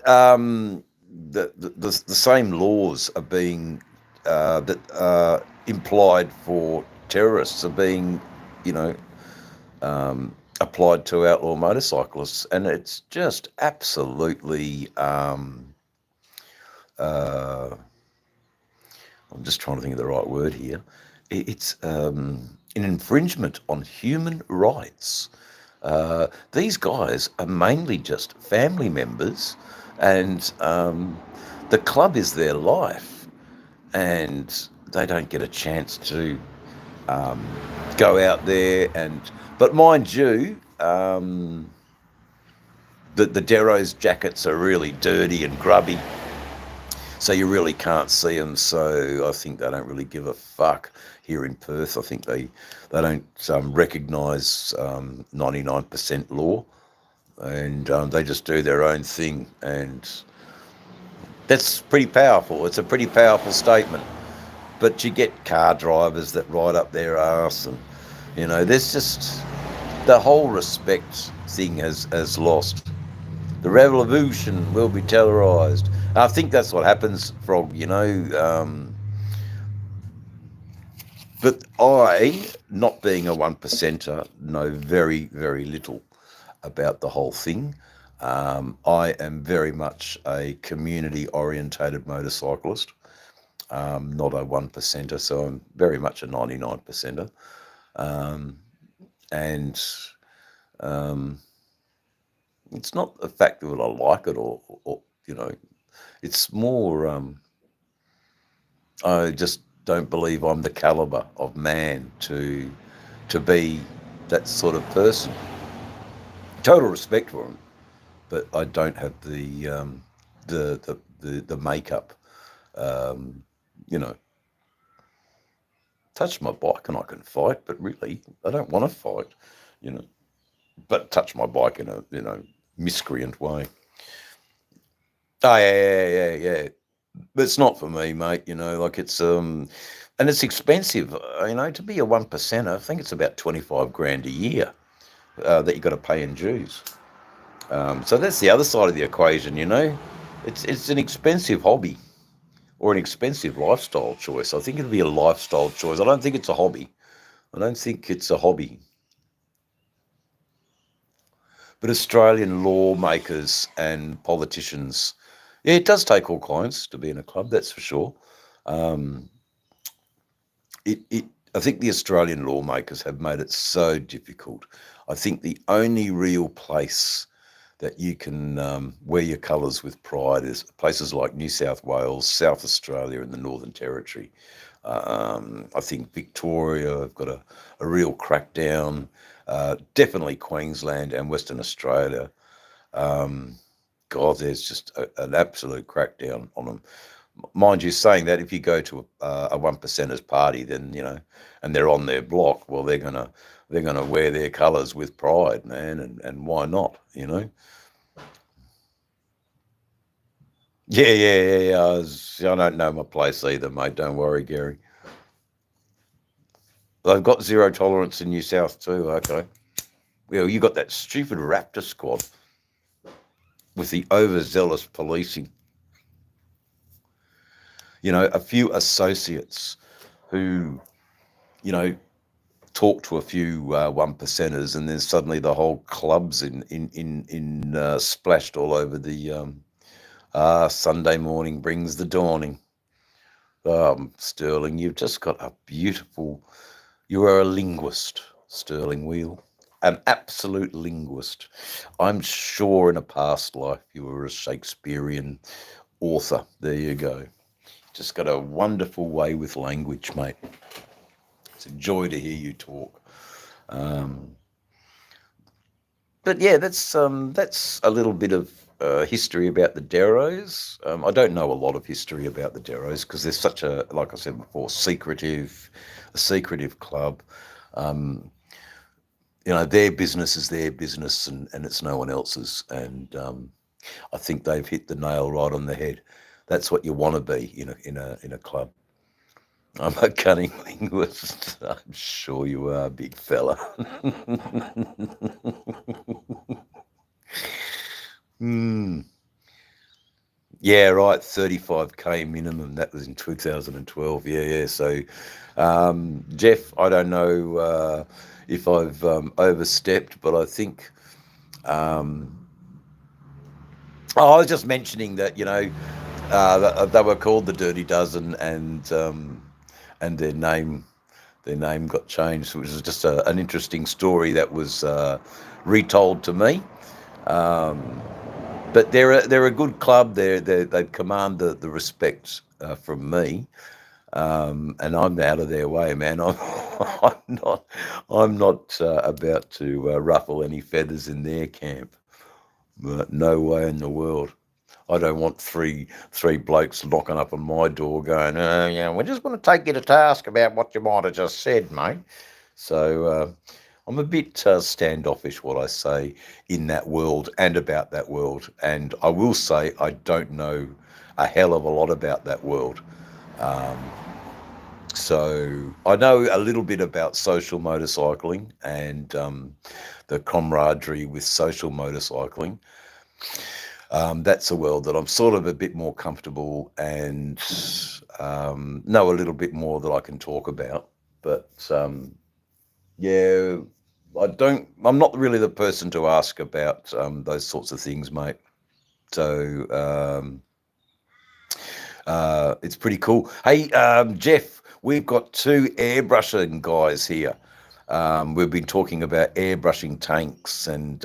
Um, the same laws are being that implied for terrorists are being, you know, applied to outlaw motorcyclists, and it's just absolutely. I'm just trying to think of the right word here. It's an infringement on human rights. These guys are mainly just family members, and the club is their life, and they don't get a chance to go out there and. But mind you, the Deros jackets are really dirty and grubby, so you really can't see them. So I think they don't really give a fuck here in Perth. I think they don't recognise 99% law, and they just do their own thing, and that's pretty powerful. It's a pretty powerful statement. But you get car drivers that ride up their arse, and you know, there's just the whole respect thing has lost. The revolution will be terrorised. I think that's what happens, Frog, you know. But I, not being a one percenter, know very, very little about the whole thing. I am very much a community orientated motorcyclist, not a one percenter, so I'm very much a 99 percenter. And it's not the fact that I like it or you know, it's more I just don't believe I'm the caliber of man to be that sort of person. Total respect for him, but I don't have the makeup. You know, touch my bike and I can fight, but really I don't want to fight. You know, but touch my bike in a miscreant way. Oh yeah. But it's not for me, mate. You know, like it's and it's expensive. You know, to be a one percenter, I think it's about 25 grand a year that you got to pay in dues. So that's the other side of the equation. You know, it's an expensive hobby or an expensive lifestyle choice. I think it'd be a lifestyle choice. I don't think it's a hobby. I don't think it's a hobby. But Australian lawmakers and politicians, yeah, it does take all kinds to be in a club. That's for sure. It I think the Australian lawmakers have made it so difficult. I think the only real place that you can wear your colours with pride is places like New South Wales, South Australia, and the Northern Territory. I think Victoria have got a real crackdown. Definitely Queensland and Western Australia. God, there's just an absolute crackdown on them. Mind you, saying that, if you go to a one percenters party, then and they're on their block, well, they're gonna wear their colours with pride, man, and why not? Yeah. I don't know my place either, mate. Don't worry, Gary. They've got zero tolerance in New South too. Okay. Well, you got that stupid Raptor squad with the overzealous policing. A few associates who, talk to a few one percenters, and then suddenly the whole club's in splashed all over the Sunday morning brings the dawning. Sterling, you've just got a beautiful. You are a linguist, Sterling Wheel. An absolute linguist. I'm sure in a past life you were a Shakespearean author. There you go. Just got a wonderful way with language, mate. It's a joy to hear you talk. But yeah, that's a little bit of history about the Deros. I don't know a lot of history about the Deros because they're such a, like I said before, a secretive club. Their business is their business, and it's no one else's. And I think they've hit the nail right on the head. That's what you want to be in a club. I'm a cunning linguist. I'm sure you are, big fella. Yeah, right. 35K minimum. That was in 2012. Yeah. So, Jeff, I don't know if I've overstepped, but I think. I was just mentioning that they were called the Dirty Dozen, and their name got changed, which is just an interesting story that was retold to me. But they're a good club. They command the respect from me, and I'm out of their way, man. I'm not about to ruffle any feathers in their camp. But no way in the world. I don't want three blokes knocking up on my door going, yeah, we're just going to take you to task about what you might have just said, mate. So I'm a bit standoffish what I say in that world and about that world. And I will say I don't know a hell of a lot about that world. So I know a little bit about social motorcycling and the camaraderie with social motorcycling. That's a world that I'm sort of a bit more comfortable and know a little bit more that I can talk about. But yeah, I'm not really the person to ask about those sorts of things, mate. So it's pretty cool. Hey, Jeff, we've got two airbrushing guys here. We've been talking about airbrushing tanks and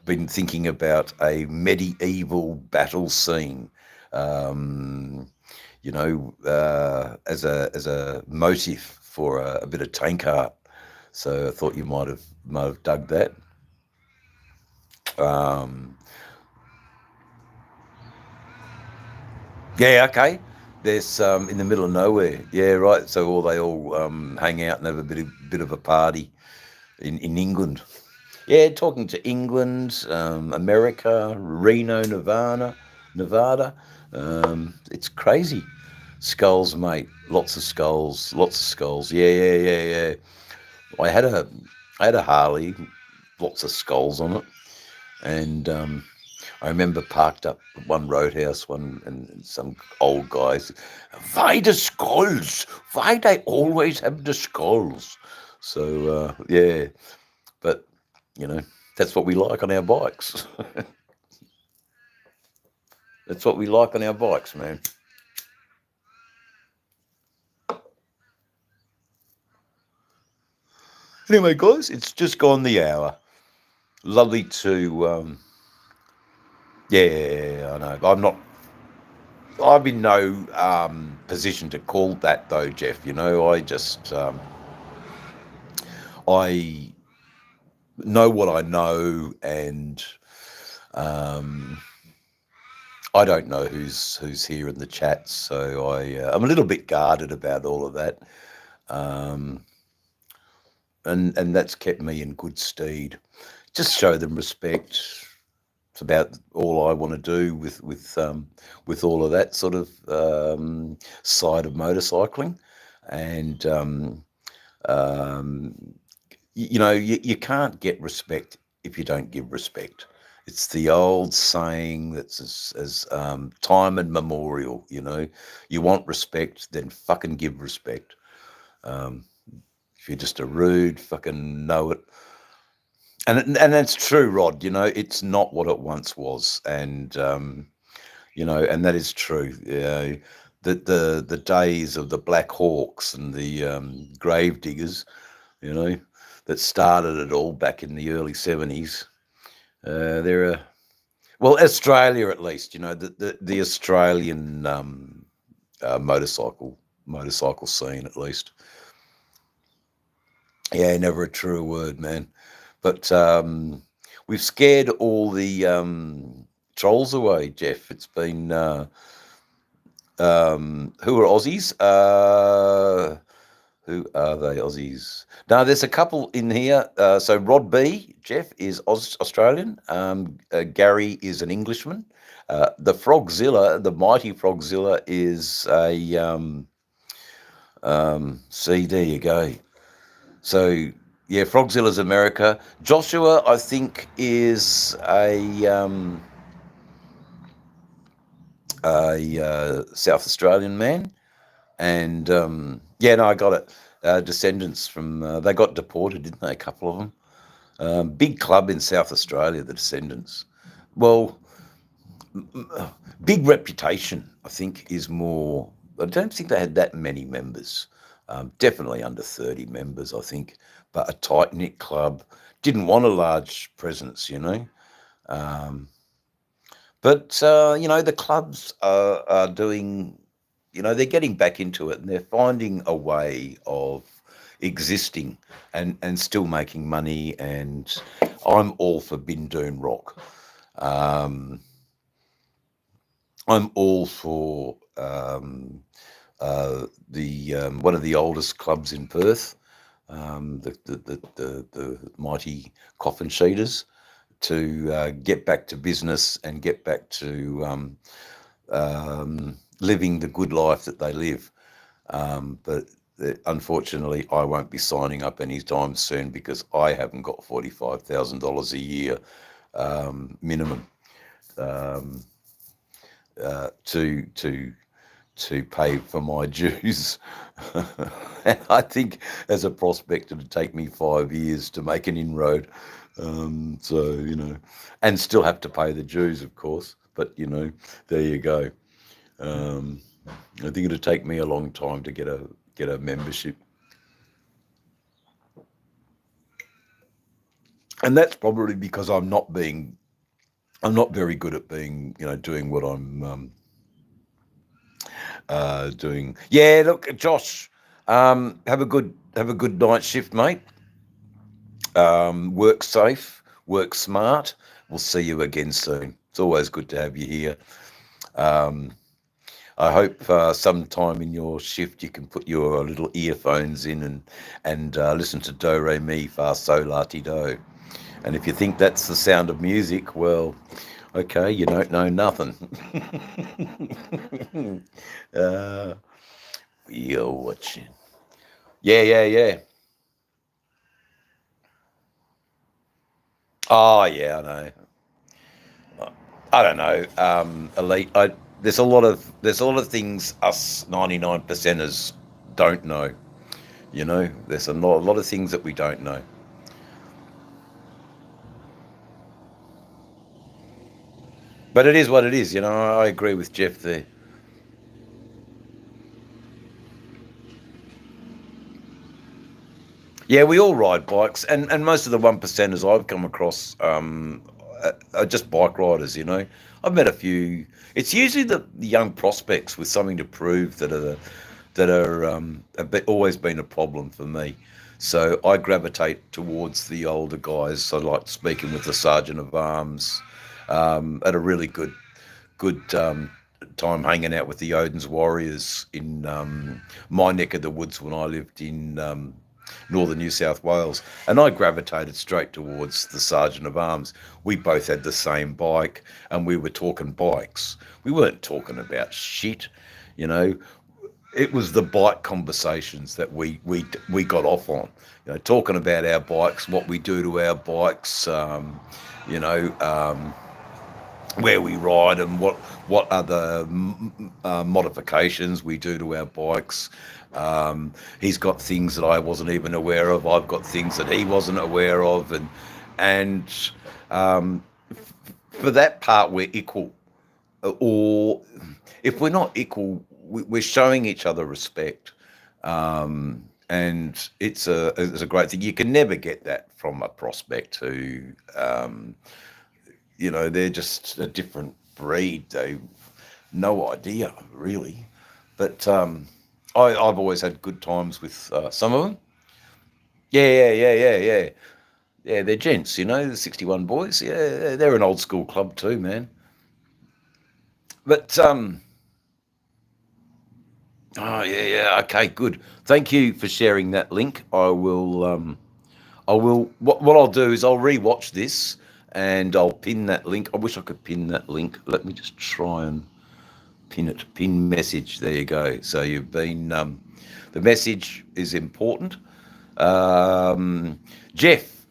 been thinking about a medieval battle scene, as a motif for a bit of tank art. So I thought you might have dug that. Yeah, okay. There's in the middle of nowhere. Yeah, right. So they all hang out and have a bit of a party in England. Yeah, talking to England, America, Reno, Nevada. It's crazy. Skulls, mate. Lots of skulls. Yeah. I had a Harley, lots of skulls on it, and I remember parked up at one roadhouse, and some old guys, why the skulls? Why they always have the skulls? So yeah, but that's what we like on our bikes. That's what we like on our bikes, man. Anyway, guys, it's just gone the hour. Lovely to, yeah, I know. I'm in no position to call that though, Jeff. You know, I know what I know, and I don't know who's here in the chat, so I'm a little bit guarded about all of that, and that's kept me in good stead. Just show them respect. It's about all I want to do with all of that sort of side of motorcycling, and you know, you can't get respect if you don't give respect. It's the old saying that's as time immemorial. You know, you want respect, then fucking give respect. If you're just a rude, fucking know it. And that's true, Rod. You know, it's not what it once was, and you know, and that is true. The days of the Black Hawks and the grave diggers, you know, that started it all back in the early 70s. There are, well, Australia at least, you know, the Australian motorcycle scene at least. Yeah, never a truer word, man. But we've scared all the trolls away, Jeff. It's been who are Aussies? Who are they, Aussies? No, there's a couple in here. So Rod B, Jeff, is Australian. Gary is an Englishman. The Frogzilla, the mighty Frogzilla, is a see, there you go. So yeah, Frogzilla's America. Joshua, I think, is a South Australian man. And yeah, no, I got it. Descendants from they got deported, didn't they? A couple of them. Big club in South Australia, the Descendants. Well, big reputation, I think, is more. I don't think they had that many members. Definitely under 30 members, I think. But a tight knit club. Didn't want a large presence, you know. But you know, the clubs are doing. You know, they're getting back into it, and they're finding a way of existing and still making money. And I'm all for Bindoon Rock. I'm all for the one of the oldest clubs in Perth, the mighty Coffin Sheeters, to get back to business and get back to living the good life that they live. But unfortunately, I won't be signing up anytime soon because I haven't got $45,000 a year minimum to pay for my dues. And I think as a prospect it'd take me 5 years to make an inroad. So, you know, and still have to pay the dues, of course. But, you know, there you go. I think it'd take me a long time to get a membership. And that's probably because I'm not very good at being, you know, doing what I'm doing. Yeah, look, Josh, have a good night shift, mate. Work safe, work smart. We'll see you again soon. It's always good to have you here. I hope sometime in your shift you can put your little earphones in and listen to Do Re Mi Fa Sol La Ti Do. And if you think that's the sound of music, well, okay, you don't know nothing. You're watching. Yeah. Oh, yeah, I know. I don't know. Elite. There's a lot of things us 99%ers don't know. You know, there's a lot of things that we don't know. But it is what it is. You know, I agree with Jeff there. Yeah, we all ride bikes, and most of the 1%ers I've come across are just bike riders. You know, I've met a few. It's usually the young prospects with something to prove that are always been a problem for me. So I gravitate towards the older guys. I like speaking with the sergeant of arms. At a really good time hanging out with the Odin's Warriors in my neck of the woods when I lived in northern New South Wales, and I gravitated straight towards the Sergeant of Arms. We both had the same bike, and we were talking bikes. We weren't talking about shit, you know. It was the bike conversations that we got off on, you know, talking about our bikes, what we do to our bikes, you know. Where we ride and what other modifications we do to our bikes. He's got things that I wasn't even aware of. I've got things that he wasn't aware of, and for that part we're equal. Or if we're not equal, we're showing each other respect. And it's a great thing. You can never get that from a prospect who you know, they're just a different breed. They've no idea, really. But I've always had good times with some of them. Yeah. Yeah, they're gents, you know, the 61 boys. Yeah, they're an old school club too, man. But, oh, yeah, okay, good. Thank you for sharing that link. What I'll do is I'll rewatch this and I'll pin that link. I wish I could pin that link. Let me just try and pin it. Pin message. There you go. So you've been. The message is important. Jeff,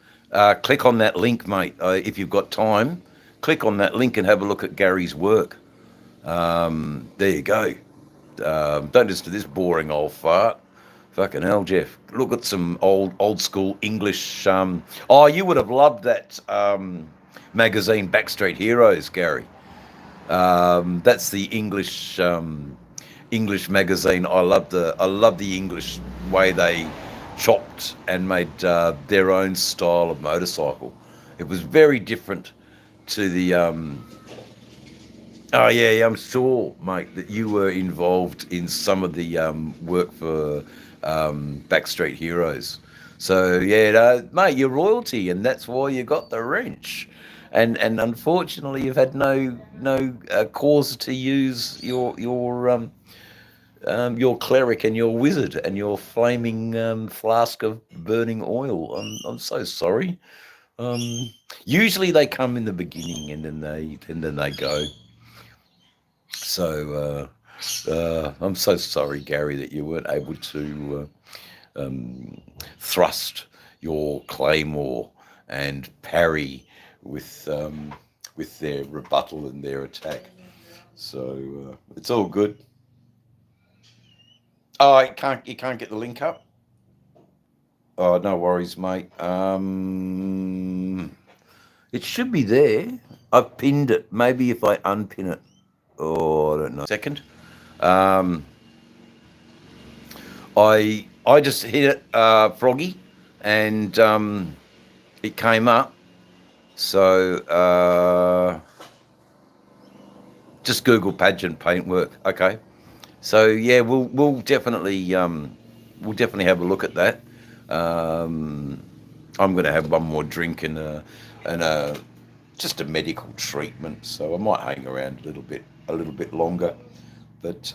click on that link, mate. If you've got time, click on that link and have a look at Gary's work. There you go. Don't listen to this boring old fart. Fucking hell, Jeff. Look at some old school English. Oh, you would have loved that magazine, Backstreet Heroes, Gary. That's the English magazine. I love the English way they chopped and made their own style of motorcycle. It was very different to the. Oh yeah, I'm sure, mate, that you were involved in some of the work for Backstreet Heroes. So yeah, mate, you're royalty, and that's why you got the wrench. And unfortunately, you've had no cause to use your cleric and your wizard and your flaming flask of burning oil. I'm so sorry. Usually they come in the beginning and then they go. So I'm so sorry, Gary, that you weren't able to thrust your claymore and parry with their rebuttal and their attack. So it's all good. Oh, you can't get the link up? Oh, no worries, mate. It should be there. I've pinned it. Maybe if I unpin it. Oh, I don't know. Second. I just hit it, Froggy, and it came up. So just Google pageant paintwork. Okay. So yeah, we'll definitely have a look at that. I'm going to have one more drink and a just a medical treatment, so I might hang around a little bit longer. But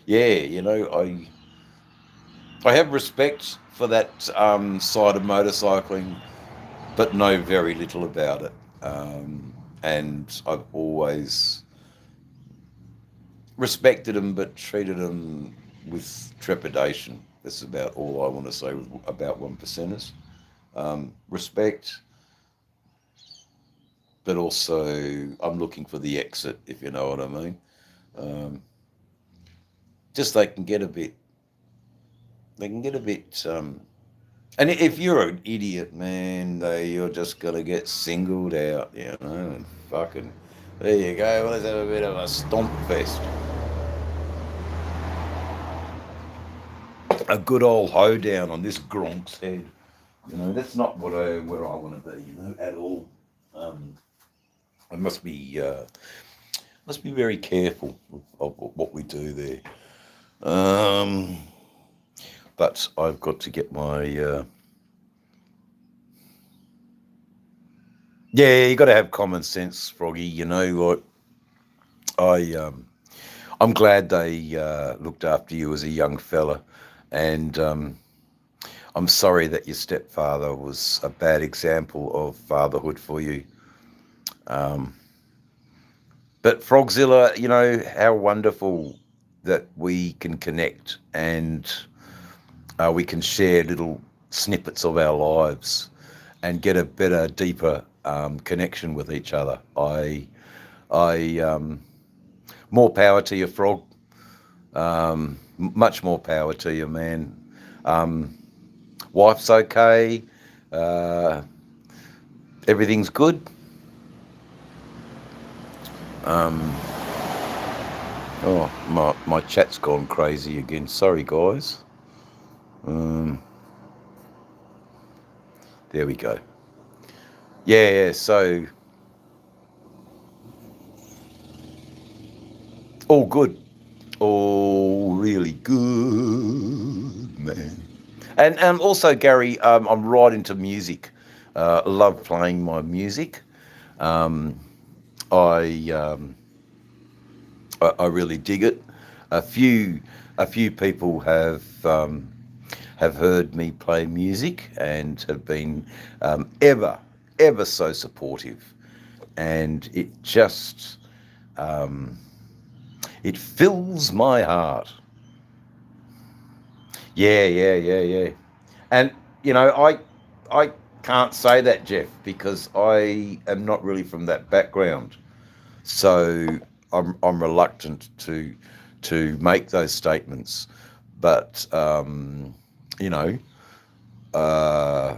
yeah, you know, I have respect for that side of motorcycling, but know very little about it. And I've always respected them, but treated them with trepidation. That's about all I want to say about 1%ers. Respect, but also I'm looking for the exit, if you know what I mean. Just they can get a bit, and if you're an idiot, man, you're just going to get singled out, you know, and fucking, there you go, let's have a bit of a stomp fest. a good old hoedown on this gronk's head. You know, that's not where I want to be. You know, at all. I must be very careful of what we do there. But I've got to get my yeah. You got to have common sense, Froggy. You know, like I'm glad they looked after you as a young fella, and I'm sorry that your stepfather was a bad example of fatherhood for you. But Frogzilla, you know, how wonderful that we can connect and we can share little snippets of our lives and get a better, deeper connection with each other. More power to you, Frog. Much more power to you, man. Wife's okay. Everything's good. Oh, my chat's gone crazy again. Sorry, guys. There we go. Yeah, so all good. All really good, man. And also, Gary, I'm right into music. Love playing my music. I really dig it. A few people have heard me play music and have been ever so supportive, and it just it fills my heart. Yeah. And you know, I can't say that, Jeff, because I am not really from that background. So I'm reluctant to make those statements. But you know, I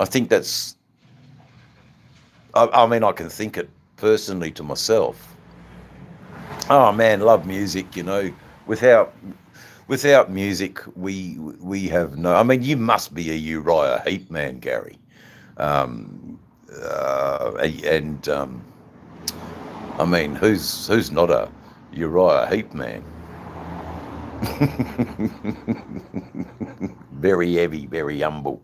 think that's. I mean, I can think it personally to myself. Oh man, love music. You know, without music, we have no. I mean, you must be a Uriah Heep man, Gary. And I mean, who's not a Uriah Heep man? Very heavy, very humble.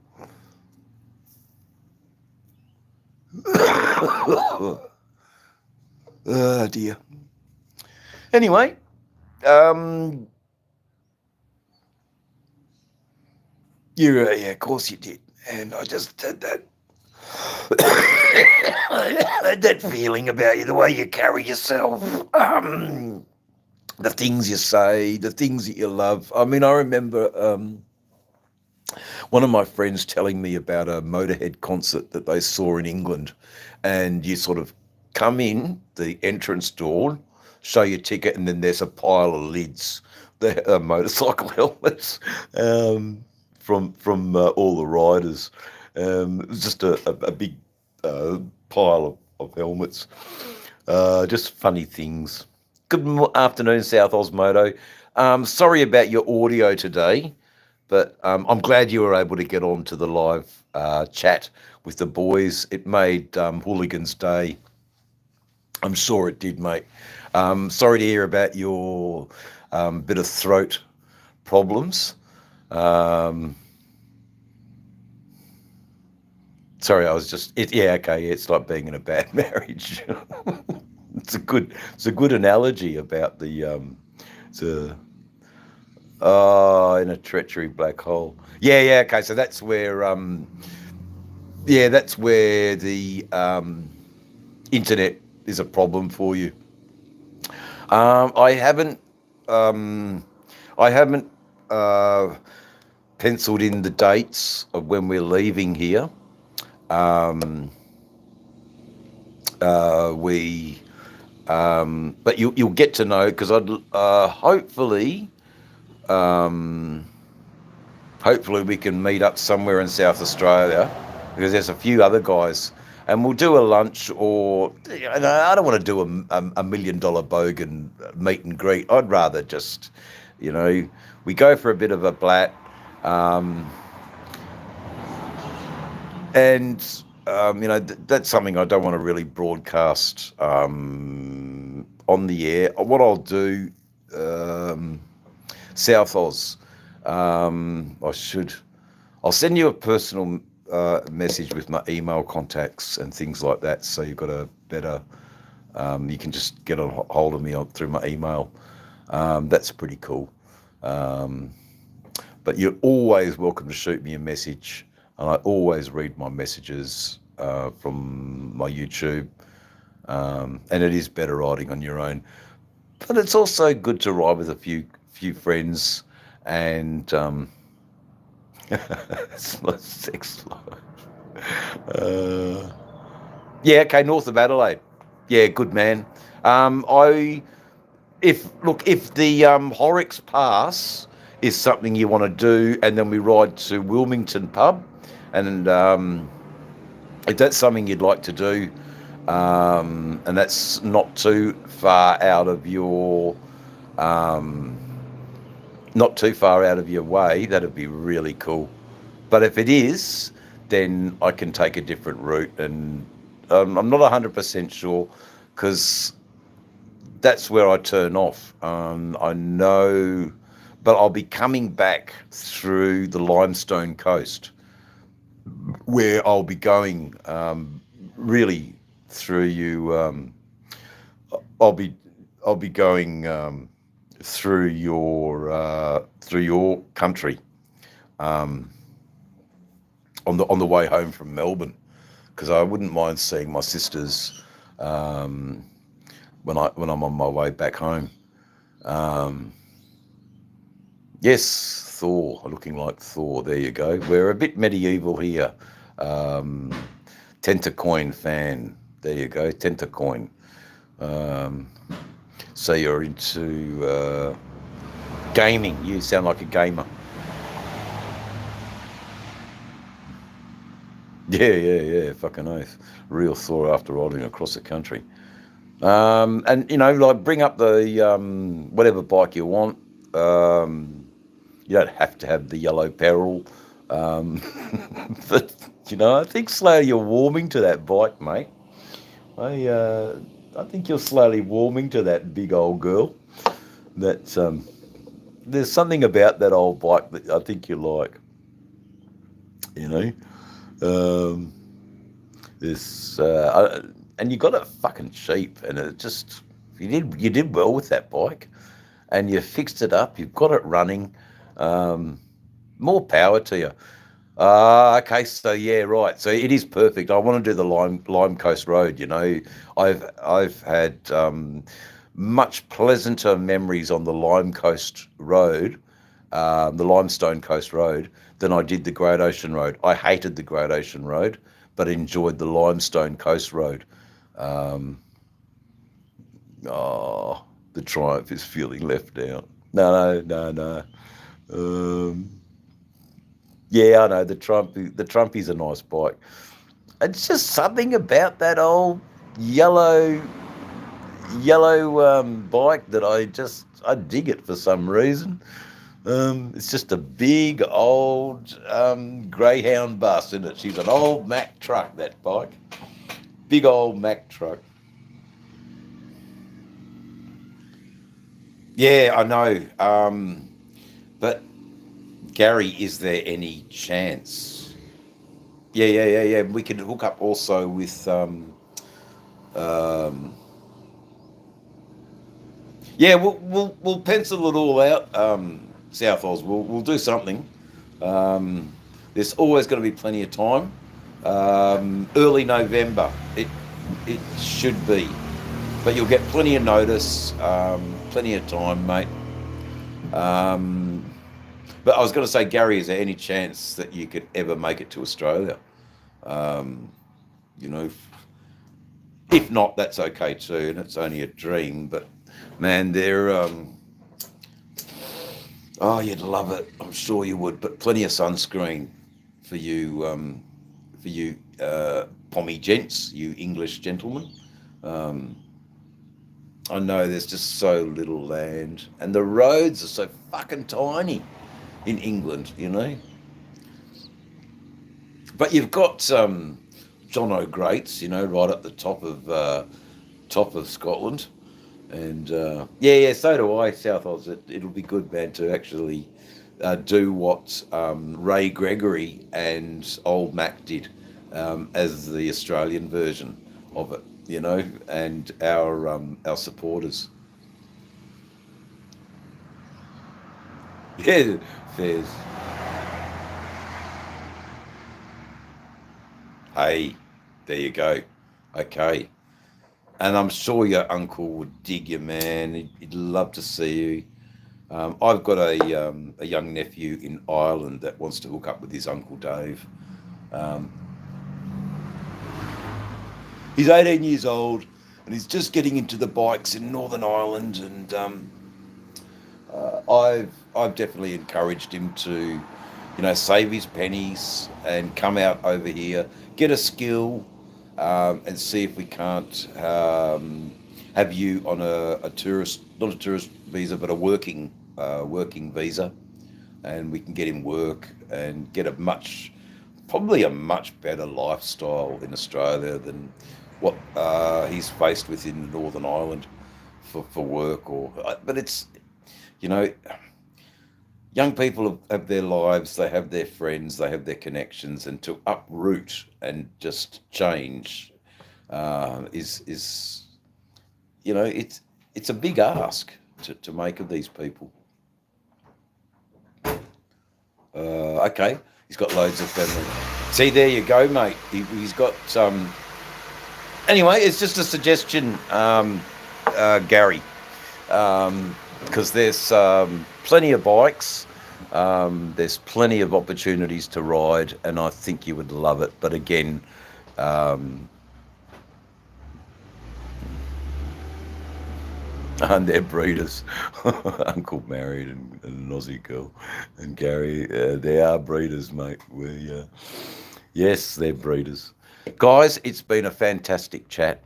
Oh dear. Anyway, yeah, of course you did, and I just had that. I had that feeling about you, the way you carry yourself, the things you say, the things that you love. I mean, I remember one of my friends telling me about a Motorhead concert that they saw in England, and you sort of come in the entrance door, show your ticket, and then there's a pile of lids, the motorcycle helmets, from all the riders. It was just a big pile of helmets. Just funny things. Good afternoon, South Osmodo. Sorry about your audio today, but I'm glad you were able to get on to the live chat with the boys. It made Hooligans Day. I'm sure it did, mate. Sorry to hear about your bit of throat problems. Sorry, I was just. Okay. It's like being in a bad marriage. It's a good analogy about the in a treachery black hole. Yeah. Okay, so that's where that's where the internet is a problem for you. I haven't penciled in the dates of when we're leaving here. But you'll get to know, because I'd hopefully we can meet up somewhere in South Australia, because there's a few other guys, and we'll do a lunch, or I don't want to do a $1 million bogan meet and greet. I'd rather just, we go for a bit of a blat, and that's something I don't want to really broadcast on the air. What I'll do, South Oz, I'll send you a personal message with my email contacts and things like that, so you've got a better, you can just get a hold of me through my email. That's pretty cool. But you're always welcome to shoot me a message, and I always read my messages from my YouTube, and it is better riding on your own, but it's also good to ride with a few friends. And it's my sex life. Yeah, okay, north of Adelaide. Yeah, good man. If the Horrocks Pass is something you want to do, and then we ride to Wilmington Pub, and if that's something you'd like to do, and that's not too far out of your way, that'd be really cool. But if it is, then I can take a different route, and I'm not 100% sure, because that's where I turn off. I know, but I'll be coming back through the Limestone Coast, where I'll be going really through you. I'll be going through your country on the way home from Melbourne, because I wouldn't mind seeing my sisters when I'm on my way back home. Yes, Thor, looking like Thor. There you go. We're a bit medieval here. Tentacoin fan. There you go, Tentacoin. So you're into gaming. You sound like a gamer. Yeah. Fucking oath. Real Thor after riding across the country. And like, bring up the whatever bike you want. You don't have to have the yellow peril. But I think slowly you're warming to that bike, mate. I think you're slowly warming to that big old girl. There's something about that old bike that I think you like. And you got it fucking cheap, and it just you did well with that bike, and you fixed it up. You've got it running. More power to you. Okay, so yeah, right. So it is perfect. I want to do the Lime Coast Road. I've had much pleasanter memories on the Lime Coast Road, the Limestone Coast Road, than I did the Great Ocean Road. I hated the Great Ocean Road, but enjoyed the Limestone Coast Road. The Triumph is feeling left out. No. Yeah, I know the Trumpy's a nice bike. It's just something about that old yellow bike that I dig it for some reason. It's just a big old Greyhound bus, isn't it? She's an old Mack truck, that bike. Big old Mack truck. Yeah, I know. But Gary, is there any chance? Yeah. We could hook up also with yeah, we'll pencil it all out. South Oz, we'll do something. There's always going to be plenty of time. Early November, it should be, but you'll get plenty of notice, plenty of time, mate. But I was going to say, Gary, is there any chance that you could ever make it to Australia? If not, that's okay too, and it's only a dream. But man, they're you'd love it. I'm sure you would. But plenty of sunscreen for you, pommy gents, you English gentlemen. I know there's just so little land, and the roads are so fucking tiny in England, you know. But you've got John O'Groats, you know, right at the top of Scotland, and yeah. So do I, South Oz. It'll be good, man, to actually do what Ray Gregory and Old Mac did as the Australian version of it, you know, and our supporters. Yeah, Fairs. Hey, there you go. Okay. And I'm sure your uncle would dig you, man. He'd love to see you. I've got a young nephew in Ireland that wants to hook up with his uncle Dave. Um, he's 18 years old and he's just getting into the bikes in Northern Ireland. And I've definitely encouraged him to, you know, save his pennies and come out over here, get a skill, and see if we can't have you on a tourist, not a tourist visa, but a working visa, and we can get him work and get probably a much better lifestyle in Australia than what he's faced with in Northern Ireland for work. But it's, you know, young people have their lives, they have their friends, they have their connections, and to uproot and just change is you know, it's a big ask to make of these people. Okay, he's got loads of family. See, there you go, mate. He's got Anyway, it's just a suggestion, Gary, because there's plenty of bikes. There's plenty of opportunities to ride, and I think you would love it. But again, and they're breeders. Uncle married and an Aussie girl, and Gary, they are breeders, mate. Yes, they're breeders. Guys, it's been a fantastic chat.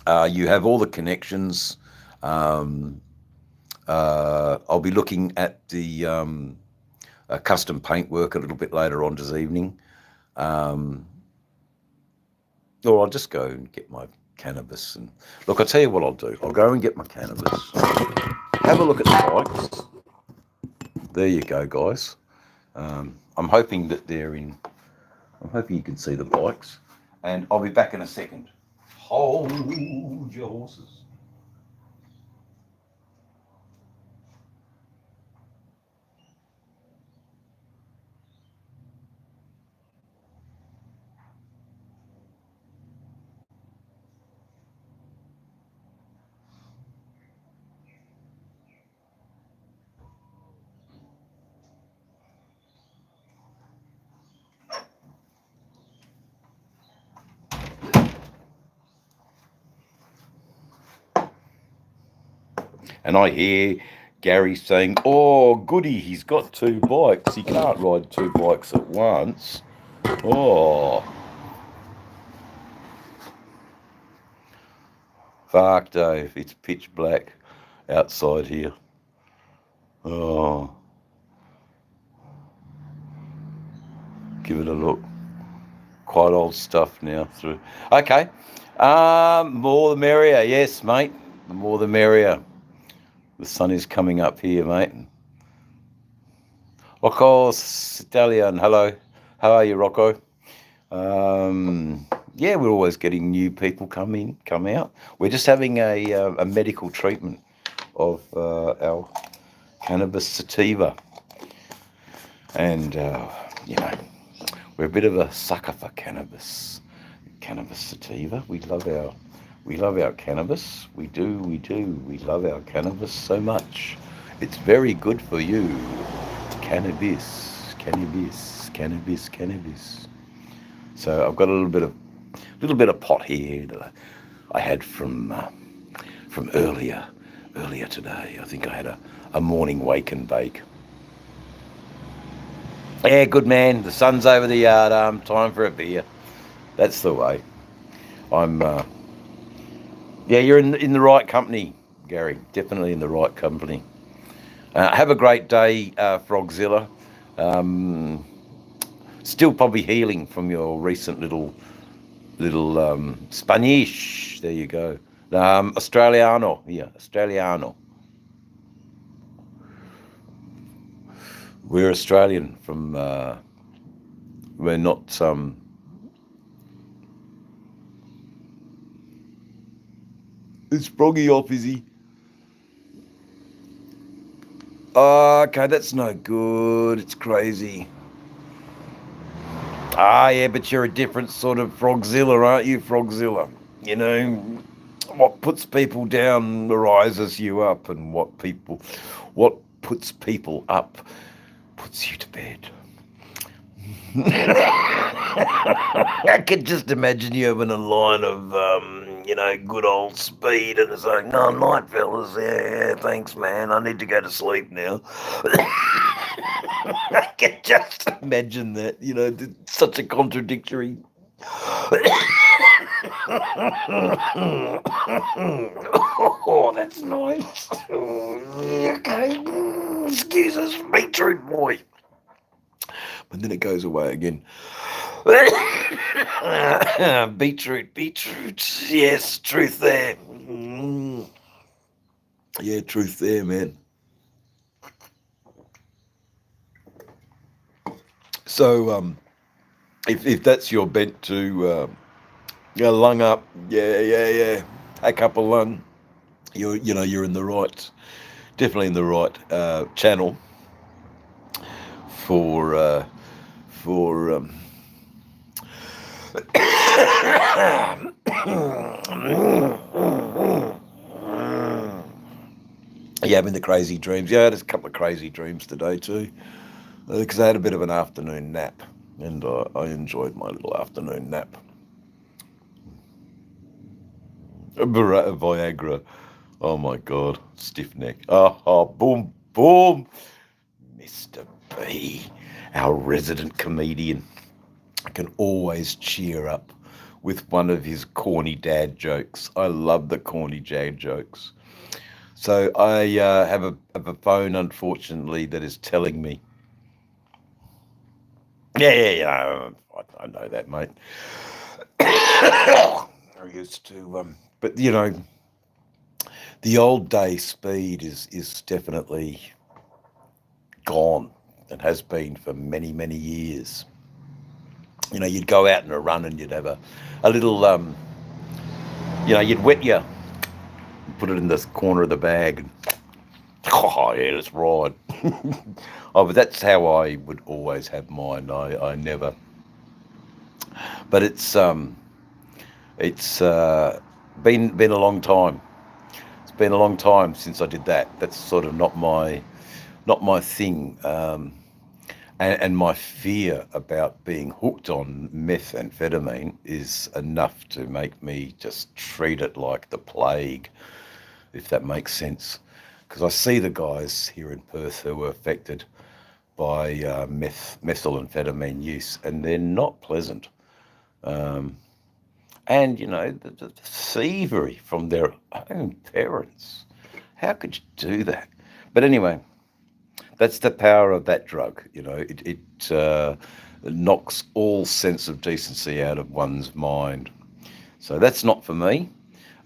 You have all the connections. I'll be looking at the custom paint work a little bit later on this evening. Or I'll just go and get my cannabis. And look, I'll tell you what I'll do. I'll go and get my cannabis. Have a look at the bikes. There you go, guys. I'm hoping that I'm hoping you can see the bikes. And I'll be back in a second. Hold your horses. And I hear Gary saying, oh, goody, he's got two bikes. He can't ride two bikes at once. Oh. Fuck, Dave, it's pitch black outside here. Oh. Give it a look. Quite old stuff now through. Okay. More the merrier. Yes, mate. The more the merrier. The sun is coming up here, mate. Rocco Stallion, hello. How are you, Rocco? Yeah, we're always getting new people come out. We're just having a medical treatment of our cannabis sativa. And, you know, we're a bit of a sucker for cannabis sativa. We love our cannabis. We do. We love our cannabis so much. It's very good for you. Cannabis. So I've got a little bit of pot here that I had from earlier today. I think I had a morning wake and bake. Yeah, good man. The sun's over the yard. Time for a beer. That's the way. I'm Yeah, you're in the right company, Gary. Definitely in the right company. Have a great day, Frogzilla. Um, Still probably healing from your recent little Spanish. There you go. Australiano. Yeah, Australiano. We're Australian from. We're not. It's Froggy off, is he? Oh, okay, that's no good. It's crazy. Ah, yeah, but you're a different sort of Frogzilla, aren't you, Frogzilla? You know, what puts people down rises you up, and what puts people up puts you to bed. I could just imagine you having a line of, good old speed, and it's like, no, night, fellas. Yeah, thanks, man. I need to go to sleep now. I can just imagine that. Such a contradictory. Oh, that's nice. Okay, excuse us, beetroot boy. But then it goes away again. Beetroot. Yes, truth there. Yeah, truth there, man. So, if that's your bent to lung up, yeah, hack up a lung, you're in the right, definitely in the right channel for yeah, having the crazy dreams. Yeah, I had a couple of crazy dreams today too, because I had a bit of an afternoon nap, and I enjoyed my little afternoon nap. Viagra. Oh my God, stiff neck. Boom, boom. Mr. B, our resident comedian, can always cheer up with one of his corny dad jokes. I love the corny dad jokes. So I have a phone, unfortunately, that is telling me. Yeah. I know that, mate. I used to, but the old day speed is definitely gone and has been for many, many years. You'd go out in a run and you'd have a little, you'd wet your, put it in this corner of the bag, and oh yeah, let's ride. Oh, but that's how I would always have mine. I never, but it's been a long time. It's been a long time since I did that. That's sort of not my thing. And my fear about being hooked on methamphetamine is enough to make me just treat it like the plague, if that makes sense. Because I see the guys here in Perth who are affected by methamphetamine use, and they're not pleasant. And the thievery from their own parents. How could you do that? But anyway, that's the power of that drug. It knocks all sense of decency out of one's mind. So that's not for me.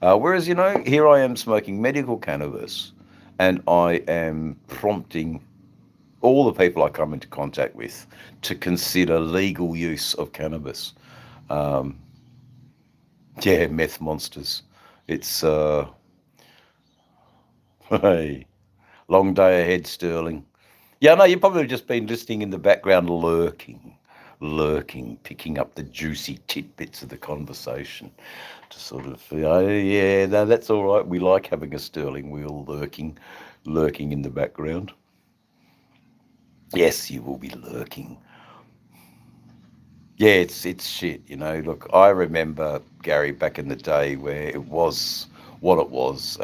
Whereas, here I am smoking medical cannabis, and I am prompting all the people I come into contact with to consider legal use of cannabis. Yeah, meth monsters. It's hey, long day ahead, Sterling. Yeah, no, you've probably just been listening in the background, lurking, picking up the juicy tidbits of the conversation to sort of, yeah, no, that's all right. We like having a Sterling wheel lurking in the background. Yes, you will be lurking. Yeah, it's shit, Look, I remember, Gary, back in the day where it was what it was,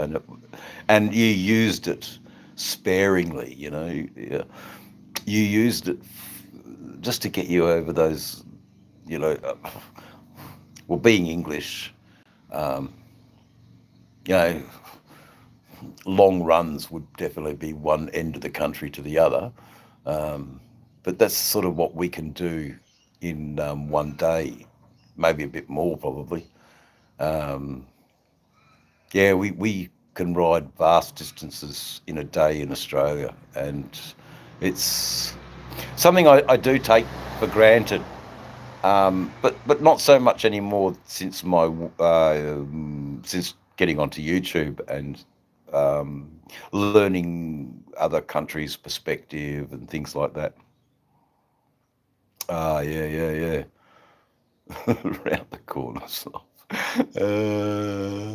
and you used it sparingly, Yeah. You used it just to get you over those, you know, well, being English, you know, long runs would definitely be one end of the country to the other. But that's sort of what we can do in one day, maybe a bit more probably. Yeah, we can ride vast distances in a day in Australia, and it's something I do take for granted. But not so much anymore since since getting onto YouTube and learning other countries' perspective and things like that. Ah, yeah, yeah, yeah. Round the corner. Uh,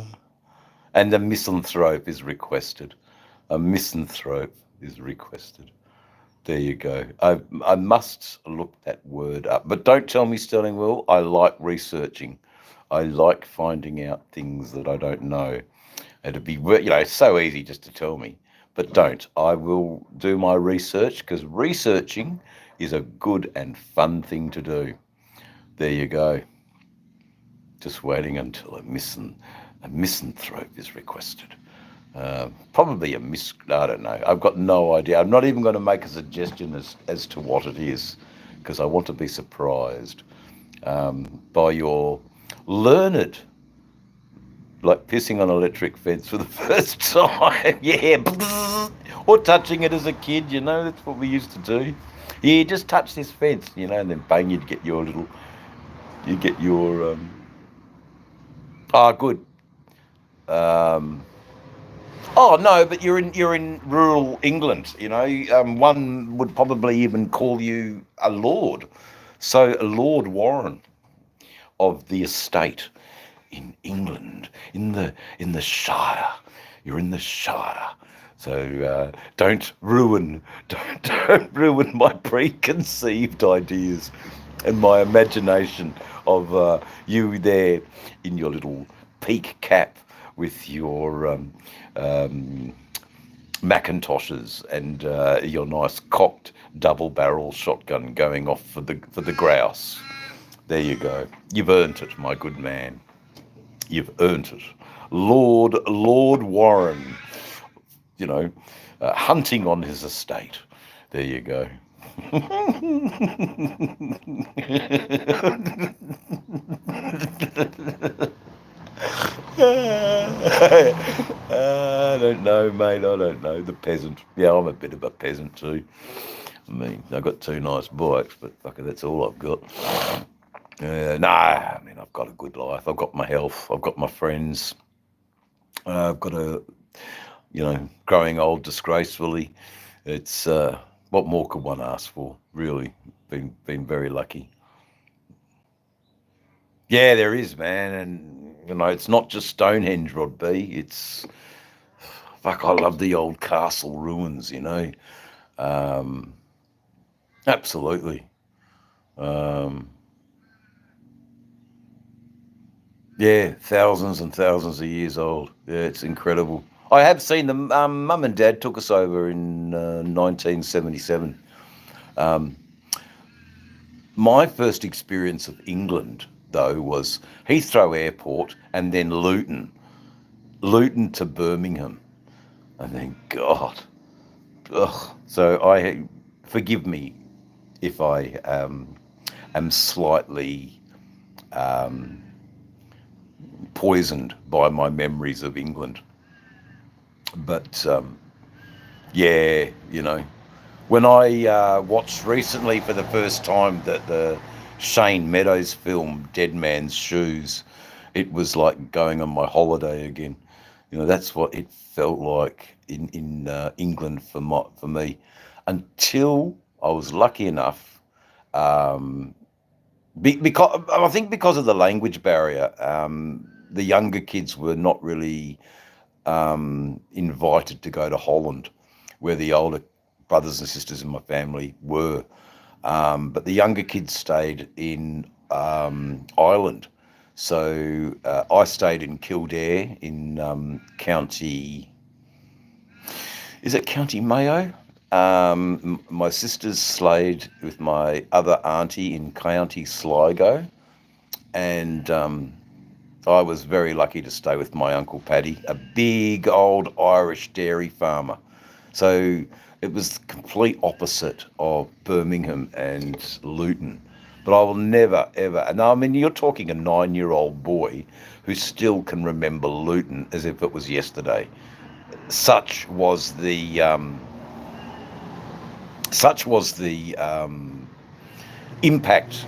and a misanthrope is requested. A misanthrope is requested. There you go. I must look that word up. But don't tell me, Sterling Will. I like researching. I like finding out things that I don't know. It'd be, it's so easy just to tell me. But don't. I will do my research because researching is a good and fun thing to do. There you go. Just waiting until a misanthrope is requested. Probably I don't know. I've got no idea. I'm not even going to make a suggestion as to what it is because I want to be surprised by your learned, like pissing on an electric fence for the first time. Yeah. Or touching it as a kid, that's what we used to do. Yeah, just touch this fence, and then bang, you get your good. Oh no, but you're in rural England. One would probably even call you a lord. So Lord Warren of the estate in England, in the Shire. You're in the Shire. So don't ruin my preconceived ideas and my imagination of you there in your little peak cap with your Macintoshes and your nice cocked double barrel shotgun going off for the grouse. There you go. You've earned it, my good man. You've earned it. Lord Warren, hunting on his estate. There you go. I don't know, mate. I don't know. The peasant. Yeah, I'm a bit of a peasant too. I mean, I've got two nice bikes, but fuck it, that's all I've got. I mean, I've got a good life. I've got my health. I've got my friends. I've got growing old disgracefully. It's what more could one ask for? Really, been very lucky. Yeah, there is, man, and it's not just Stonehenge, Rod B. It's fuck. I love the old castle ruins. Absolutely. Yeah, thousands and thousands of years old. Yeah, it's incredible. I have seen them. Mum and Dad took us over in 1977. My first experience of England, though, was Heathrow Airport and then Luton to Birmingham. And then, God, ugh. So forgive me if I am slightly poisoned by my memories of England. But yeah, when I watched recently for the first time the Shane Meadows film Dead Man's Shoes, it was like going on my holiday again. That's what it felt like in England for me, until I was lucky enough. Because I think because of the language barrier, the younger kids were not really invited to go to Holland, where the older brothers and sisters in my family were. But the younger kids stayed in Ireland. So I stayed in Kildare in County. Is it County Mayo? My sisters stayed with my other auntie in County Sligo, and I was very lucky to stay with my Uncle Paddy, a big old Irish dairy farmer. So it was the complete opposite of Birmingham and Luton. But I will never, ever, and I mean, you're talking a 9-year-old boy who still can remember Luton as if it was yesterday. Such was the impact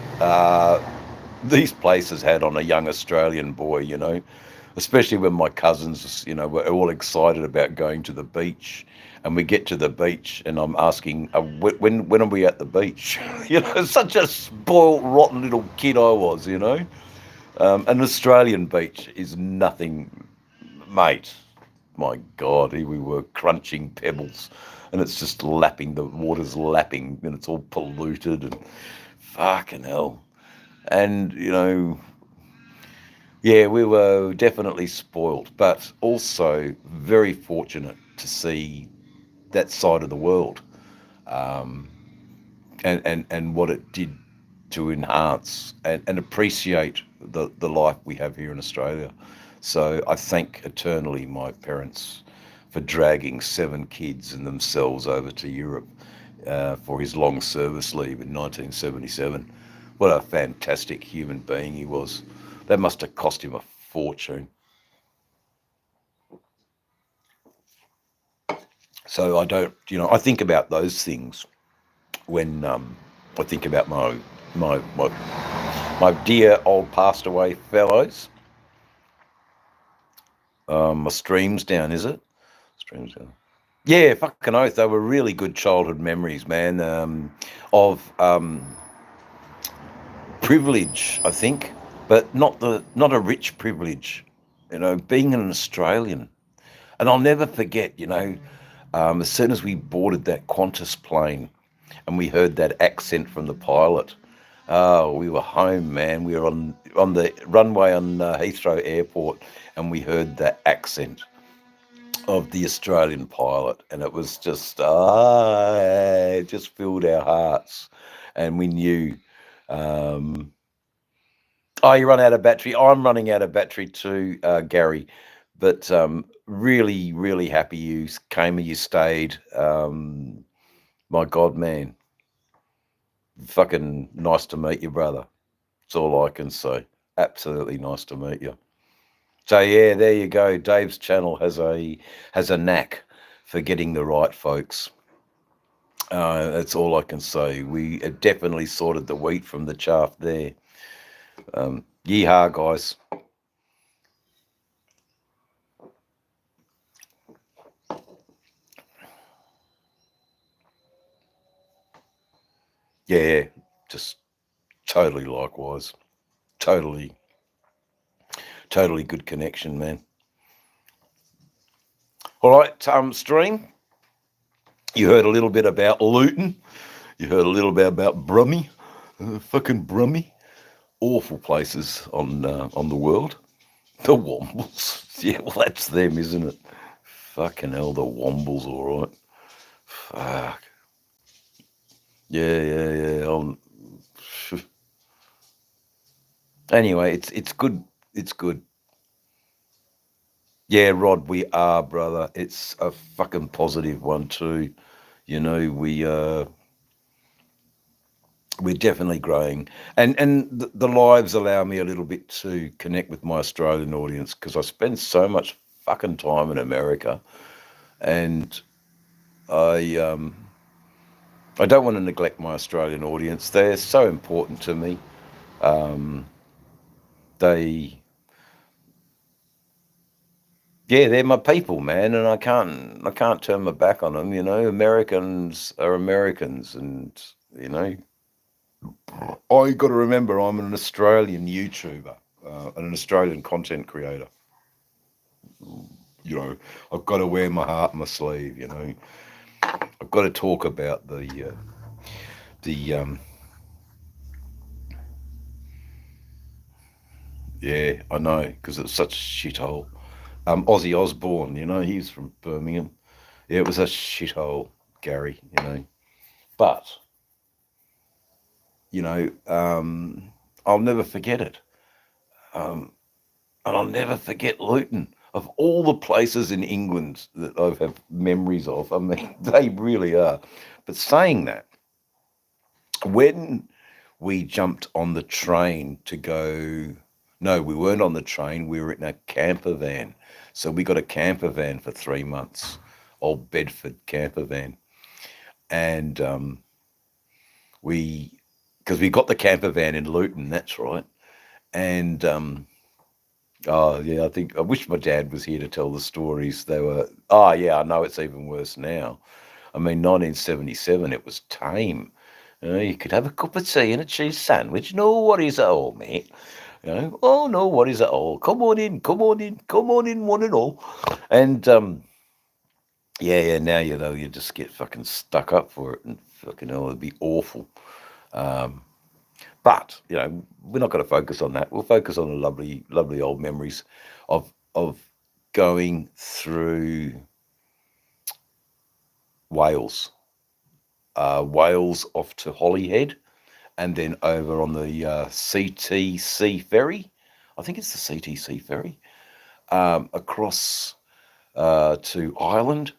these places had on a young Australian boy, you know, especially when my cousins, you know, were all excited about going to the beach. And we get to the beach, and I'm asking, when are we at the beach? You know, such a spoiled, rotten little kid I was, you know. An Australian beach is nothing, mate. My God, here we were crunching pebbles, and it's just lapping, the water's lapping, and it's all polluted, and fucking hell. And, you know, yeah, we were definitely spoiled, but also very fortunate to see that side of the world, um, and what it did to enhance and appreciate the life we have here in Australia. So I thank eternally my parents for dragging 7 kids and themselves over to Europe for his long service leave in 1977. What a fantastic human being he was. That must have cost him a fortune. So I don't, you know, I think about those things when I think about my my my dear old passed away fellows. My stream's down, is it? Stream's down. Yeah, fucking oath. They were really good childhood memories, man. Of privilege, I think, but not a rich privilege. You know, being an Australian, and I'll never forget. You know, as soon as we boarded that Qantas plane, and we heard that accent from the pilot. Oh, we were home, man. We were on the runway on Heathrow Airport, and we heard that accent of the Australian pilot, and it was just it just filled our hearts, and we knew. Um, oh, you run out of battery. I'm running out of battery too, Gary. But really, really happy you came and you stayed. My God, man, fucking nice to meet you, brother. That's all I can say. Absolutely nice to meet you. So yeah, there you go. Dave's channel has a knack for getting the right folks. That's all I can say. We definitely sorted the wheat from the chaff there. Yeehaw, guys. Yeah, just totally likewise. Totally, totally good connection, man. All right, stream. You heard a little bit about Luton. You heard a little bit about Brummie. Fucking Brummie. Awful places on the world. The Wombles. Yeah, well, that's them, isn't it? Fucking hell, the Wombles, all right. Fuck. Yeah, yeah, yeah. Anyway, it's good. It's good. Yeah, Rod, we are, brother. It's a fucking positive one too. You know, we're definitely growing, and the lives allow me a little bit to connect with my Australian audience because I spend so much fucking time in America, and I I don't want to neglect my Australian audience. They're so important to me. They Yeah, they're my people, man, and I can't turn my back on them. You know, Americans are Americans, and you know, I got to remember I'm an Australian YouTuber and an Australian content creator. You know, I've got to wear my heart on my sleeve. You know, I've got to talk about the yeah, I know because it's such a shithole. Ozzy Osbourne, you know, he's from Birmingham. Yeah, it was a shithole, Gary. You know, but you know, I'll never forget it. And I'll never forget Luton. Of all the places in England that I have memories of, I mean, they really are. But saying that, when we jumped on the train to go, no, we weren't on the train, we were in a camper van. So we got a camper van for 3 months, old Bedford camper van. And because we got the camper van in Luton, that's right. And oh yeah, I wish my dad was here to tell the stories. They were, oh yeah, I know it's even worse now. I mean, 1977, it was tame. You could have a cup of tea and a cheese sandwich. No worries at all, mate. Oh no worries at all. Come on in, come on in, come on in, one and all. And yeah. Now you just get fucking stuck up for it, and fucking hell, it'd be awful. Um, but we're not going to focus on that. We'll focus on the lovely, lovely old memories of going through Wales, Wales off to Holyhead, and then over on the CTC ferry. I think it's the CTC ferry across to Ireland,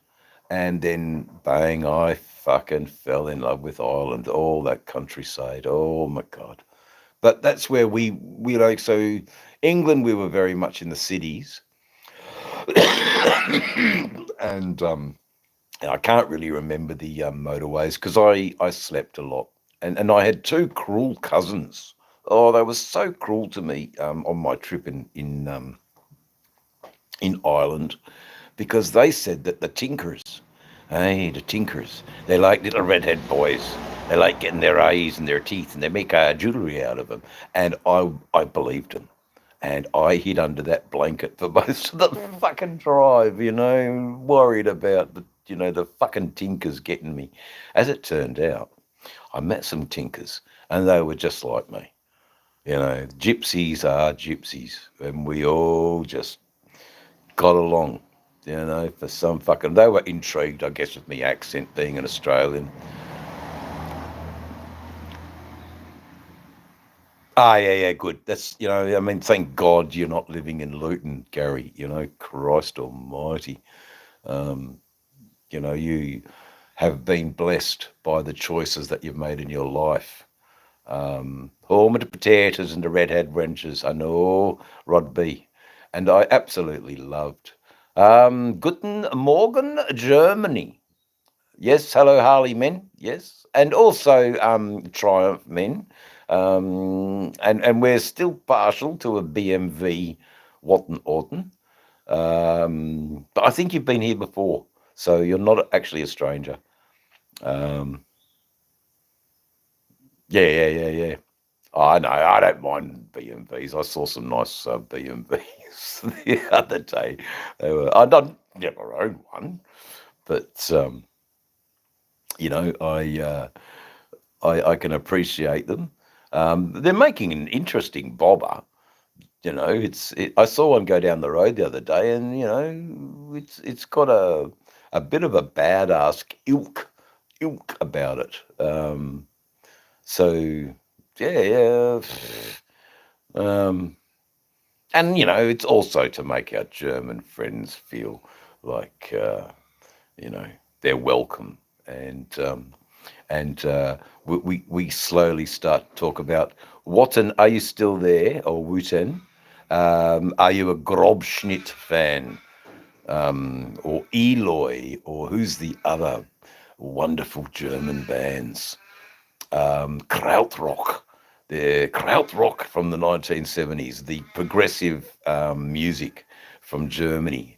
and then bang, I fucking fell in love with Ireland. All that countryside. Oh my God. But that's where we like, so England, we were very much in the cities. And I can't really remember the motorways because I slept a lot, and I had two cruel cousins. Oh, they were so cruel to me on my trip in Ireland, because they said that the Tinkers, hey, the Tinkers, they like little redhead boys. They like getting their eyes and their teeth, and they make jewellery out of them. And I believed them. And I hid under that blanket for most of the fucking drive, worried about the fucking Tinkers getting me. As it turned out, I met some Tinkers, and they were just like me. Gypsies are gypsies, and we all just got along. For some fucking, they were intrigued, I guess, with me accent being an Australian. Ah, yeah, good. That's, I mean, thank God you're not living in Luton, Gary. Christ Almighty. Um, you have been blessed by the choices that you've made in your life. Home of the potatoes and the redhead wenches. I know, Rod B. And I absolutely loved. Guten Morgen, Germany. Yes, hello, Harley men. Yes, and also Triumph men. And we're still partial to a BMW Watton Orton. But I think you've been here before, so you're not actually a stranger. Um, yeah. Oh, I know. I don't mind BMWs. I saw some nice BMWs the other day. I don't never own one, but I can appreciate them. They're making an interesting bobber. I saw one go down the road the other day, and it's got a bit of a badass ilk about it. So yeah. And it's also to make our German friends feel like they're welcome, and we slowly start to talk about Wotten. Are you still there, or Wooten? Are you a Grobschnitt fan, or Eloy, or who's the other wonderful German bands? Krautrock. The Krautrock from the 1970s, the progressive music from Germany.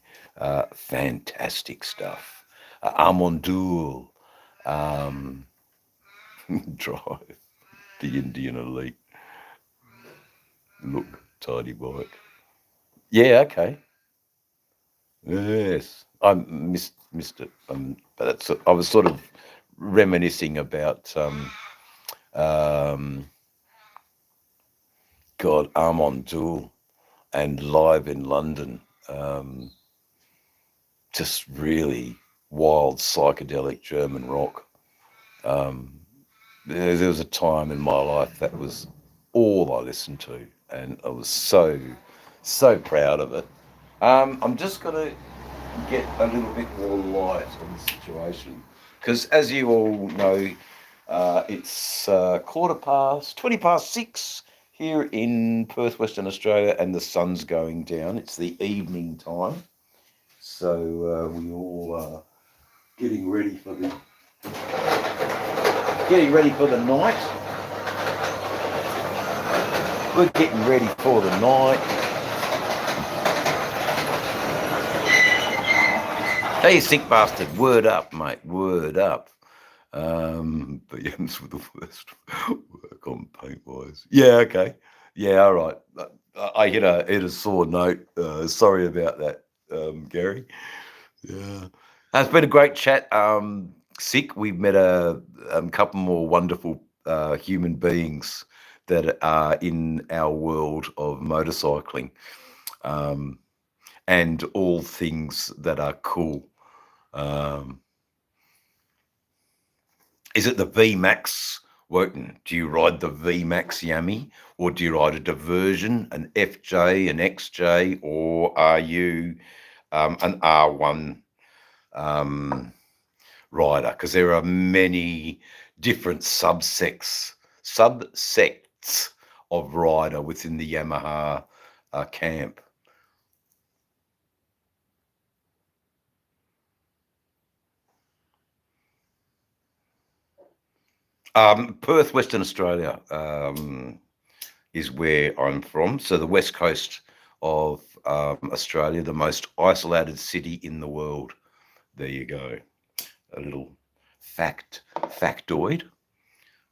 Fantastic stuff. Amondul, um, Drive, the Indian Elite. Look, tidy bike. Yeah, okay. Yes, I missed it. But I was sort of reminiscing about um, God, Armand Duel and Live in London. Just really wild psychedelic German rock. There was a time in my life that was all I listened to, and I was so So proud of it. I'm just going to get a little bit more light on the situation because, as you all know, it's 20 past 6 here in Perth, Western Australia, and the sun's going down. It's the evening time, so we all are getting ready for the night. We're getting ready for the night. Hey, you sick bastard! Word up, mate. Word up. But Jens with the worst work on paint wise. Yeah, okay. Yeah, all right. I hit a sore note. Sorry about that, Gary. Yeah, it's been a great chat. Sick. We've met a couple more wonderful human beings that are in our world of motorcycling, and all things that are cool. Is it the VMAX, Wotan? Do you ride the VMAX Yummy, or do you ride a diversion, an FJ, an XJ, or are you an R1 rider? Because there are many different subsects of rider within the Yamaha camp. Perth, Western Australia, is where I'm from. So the west coast of Australia, the most isolated city in the world. There you go. A little factoid.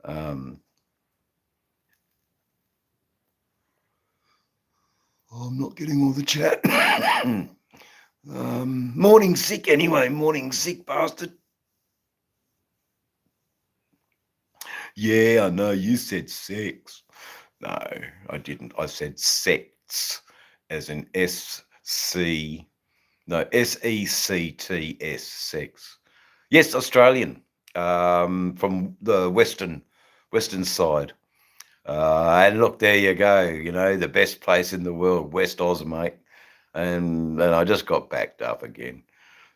I'm not getting all the chat. Morning sick anyway. Morning sick bastard. Yeah, I know. You said sex. No, I didn't. I said sects, as in SECTS, sex. Yes, Australian, from the western side. And look, there you go. You know, the best place in the world, West Oz, mate. And I just got backed up again.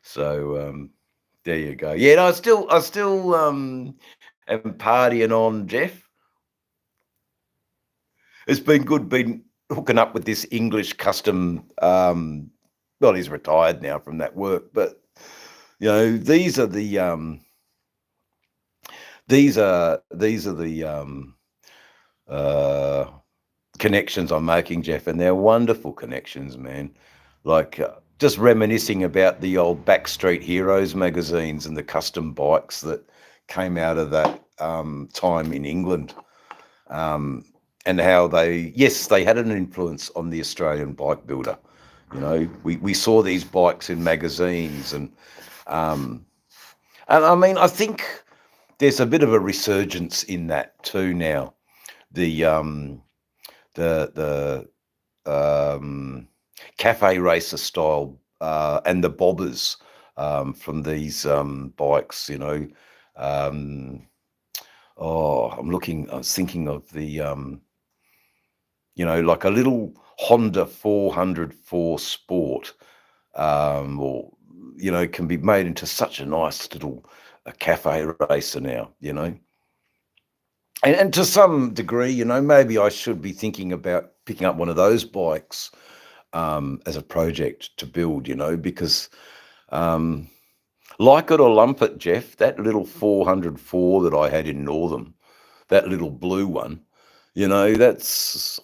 So there you go. Yeah, no, I still am partying on, Jeff. It's been good being hooking up with this English custom. Well, he's retired now from that work, but you know, these are the connections I'm making, Jeff, and they're wonderful connections, man. Like just reminiscing about the old Backstreet Heroes magazines and the custom bikes that came out of that time in England. And how they had an influence on the Australian bike builder. You know, we saw these bikes in magazines, and I mean, I think there's a bit of a resurgence in that too now. The cafe racer style and the bobbers from these bikes. You know, I was thinking of the you know, like a little Honda 404 Sport, or, you know, can be made into such a nice little cafe racer now, you know. And to some degree, you know, maybe I should be thinking about picking up one of those bikes as a project to build, you know, because like it or lump it, Jeff, that little 404 that I had in Northam, that little blue one, you know,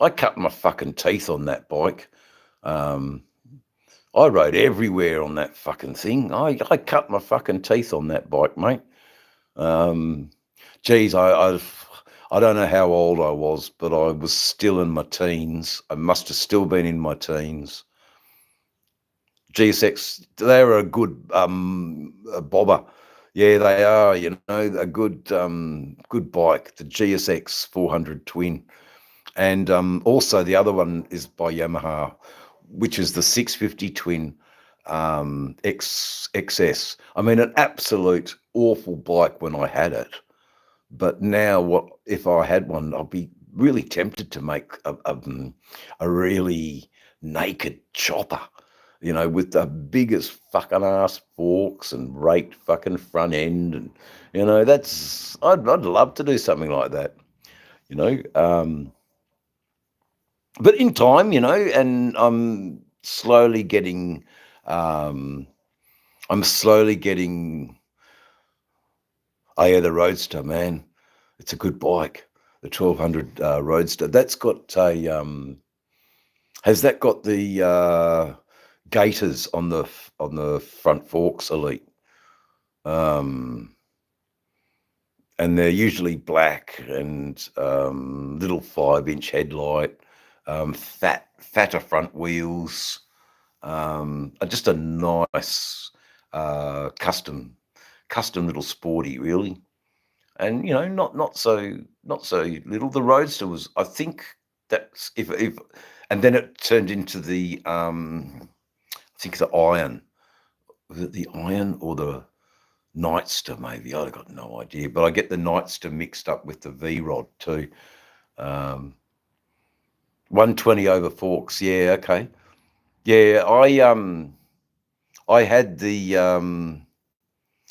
I cut my fucking teeth on that bike. I rode everywhere on that fucking thing. I cut my fucking teeth on that bike, mate. Geez, I don't know how old I was, but I was still in my teens. I must have still been in my teens. GSX, they're a good a bobber. Yeah, they are, you know, a good bike, the GSX 400 Twin. And also the other one is by Yamaha, which is the 650 Twin XS. I mean, an absolute awful bike when I had it. But now, if I had one, I'd be really tempted to make a really naked chopper, you know, with the biggest fucking ass forks and raked fucking front end, and you know, I'd love to do something like that, you know. But in time, you know, and I'm slowly getting. Oh yeah, the Roadster, man, it's a good bike. The 1200 Roadster. That's got a. Has that got the gaiters on the front forks, Elite? And they're usually black and little 5-inch headlight, fatter front wheels, just a nice custom little sporty, really. And you know, not so little. The Roadster was, I think, that's if and then it turned into the I think the Iron. Was it the Iron or the Nightster? Maybe, I've got no idea. But I get the Nightster mixed up with the V Rod too. 120 over forks. Yeah, okay. Yeah, I had the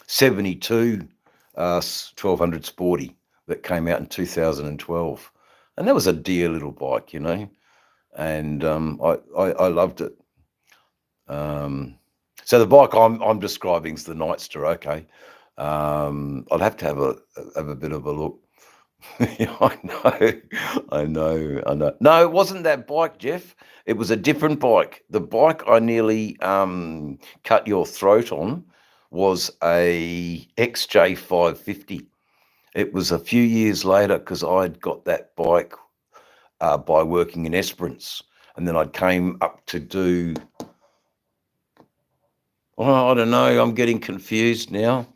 72 1200 Sporty that came out in 2012, and that was a dear little bike, you know, and I loved it. So the bike I'm describing is the Nightster. Okay, I'd have to have a bit of a look. Yeah, I know. No, it wasn't that bike, Jeff. It was a different bike. The bike I nearly cut your throat on was a XJ 550. It was a few years later because I'd got that bike by working in Esperance, and then I came up to do. Oh, I don't know. I'm getting confused now.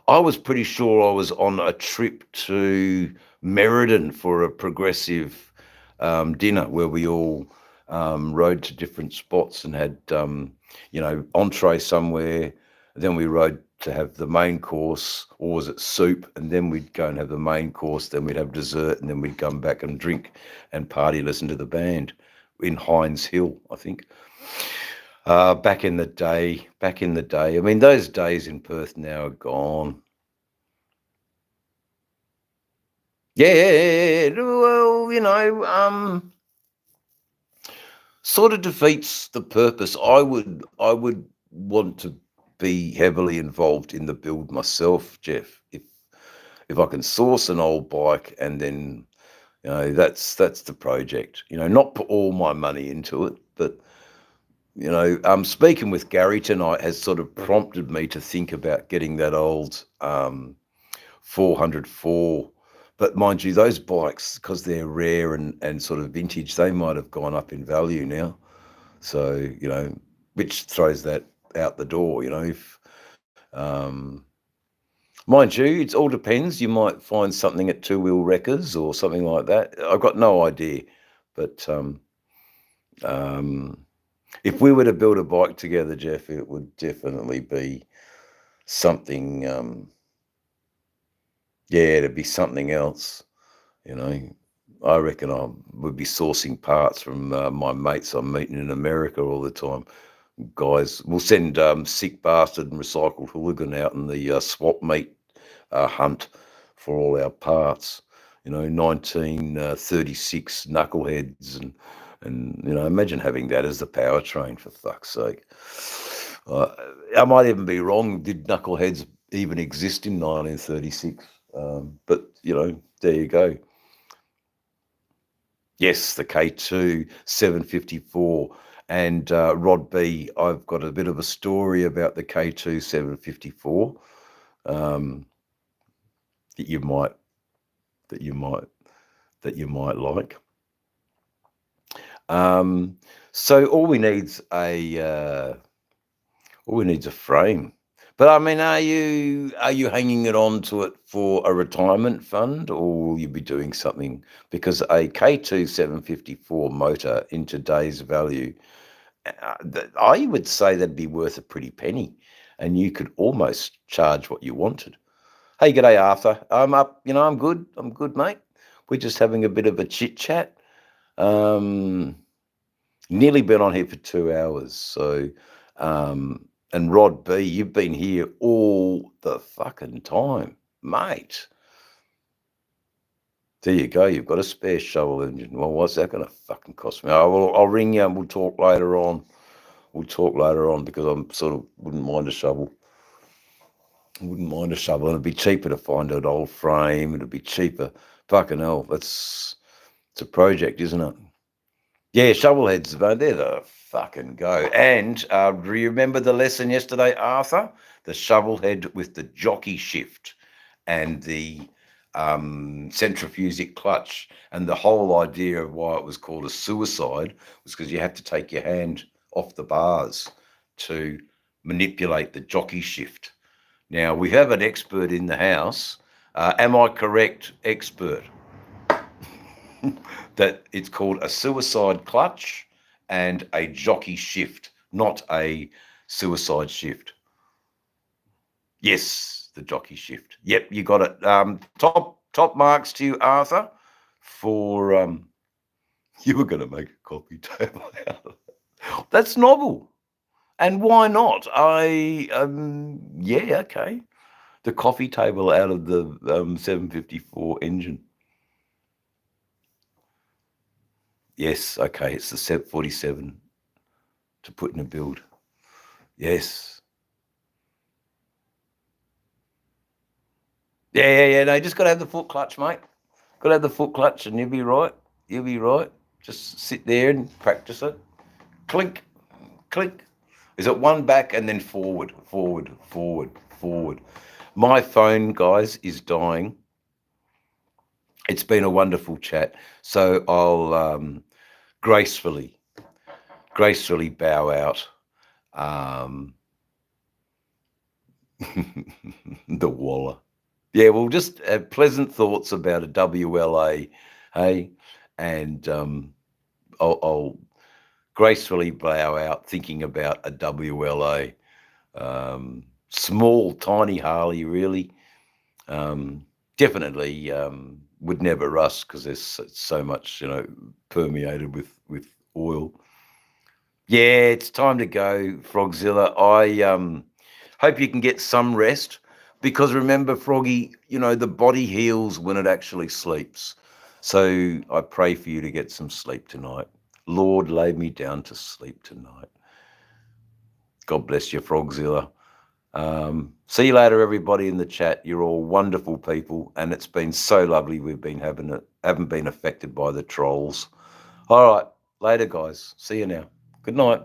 I was pretty sure I was on a trip to Merredin for a progressive dinner where we all rode to different spots and had, you know, entree somewhere. Then we rode to have the main course, or was it soup? And then we'd go and have the main course. Then we'd have dessert, and then we'd come back and drink and party, listen to the band in Hines Hill, I think. Back in the day. I mean, those days in Perth now are gone. Yeah, well, you know, sort of defeats the purpose. I would want to be heavily involved in the build myself, Jeff. If I can source an old bike and then, you know, that's the project. You know, not put all my money into it, but you know, speaking with Gary tonight has sort of prompted me to think about getting that old 404. But mind you, those bikes, because they're rare and sort of vintage, they might have gone up in value now. So, you know, which throws that out the door, you know. If mind you, it all depends. You might find something at Two Wheel Wreckers or something like that. I've got no idea. But if we were to build a bike together, Jeff, it would definitely be something, it'd be something else, you know. I reckon I would be sourcing parts from my mates I'm meeting in America all the time. Guys, we'll send Sick Bastard and Recycled Hooligan out in the swap meet hunt for all our parts. You know, 1936 knuckleheads and you know, imagine having that as the powertrain, for fuck's sake. I might even be wrong. Did knuckleheads even exist in 1936? But you know, there you go. Yes, the K2 754. And Rod B, I've got a bit of a story about the K2 754 that you might like. So all we need's a frame. But I mean, are you hanging it on to it for a retirement fund, or will you be doing something? Because a K2 754 motor in today's value, I would say that'd be worth a pretty penny, and you could almost charge what you wanted. Hey, g'day, Arthur. I'm up. You know, I'm good, mate. We're just having a bit of a chit chat. Nearly been on here for 2 hours. So, and Rod B, you've been here all the fucking time, mate. There you go. You've got a spare shovel engine. Well, what's that going to fucking cost me? I'll ring you and we'll talk later on. We'll talk later on because I'm sort of wouldn't mind a shovel. Wouldn't mind a shovel. It'd be cheaper to find an old frame. It'd be cheaper. Fucking hell. It's a project, isn't it? Yeah, shovelheads, mate. They're the fucking go. And do you remember the lesson yesterday, Arthur? The shovelhead with the jockey shift and the centrifugic clutch, and the whole idea of why it was called a suicide was because you had to take your hand off the bars to manipulate the jockey shift. Now, we have an expert in the house. Am I correct, expert? That it's called a suicide clutch and a jockey shift, not a suicide shift. Yes, the jockey shift. Yep, you got it. Top marks to you, Arthur, for you were going to make a coffee table out of it. That's novel. And why not? Yeah, okay. The coffee table out of the 754 engine. Yes, okay, it's the 47 to put in a build. Yes. Yeah. No, you just got to have the foot clutch, mate. Got to have the foot clutch and you'll be right. You'll be right. Just sit there and practice it. Clink, clink. Is it one back and then forward, forward, forward, forward? My phone, guys, is dying. It's been a wonderful chat. So I'll gracefully bow out. The Waller. Yeah, well, just pleasant thoughts about a WLA, hey? And I'll gracefully bow out thinking about a WLA. Small, tiny Harley, really. Definitely would never rust because there's so much, permeated with oil. Yeah, it's time to go, Frogzilla. I hope you can get some rest because remember, Froggy, the body heals when it actually sleeps. So I pray for you to get some sleep tonight. Lord, lay me down to sleep tonight. God bless you, Frogzilla. See you later, everybody in the chat. You're all wonderful people, and it's been so lovely. Haven't been affected by the trolls. All right, later, guys. See you now. Good night.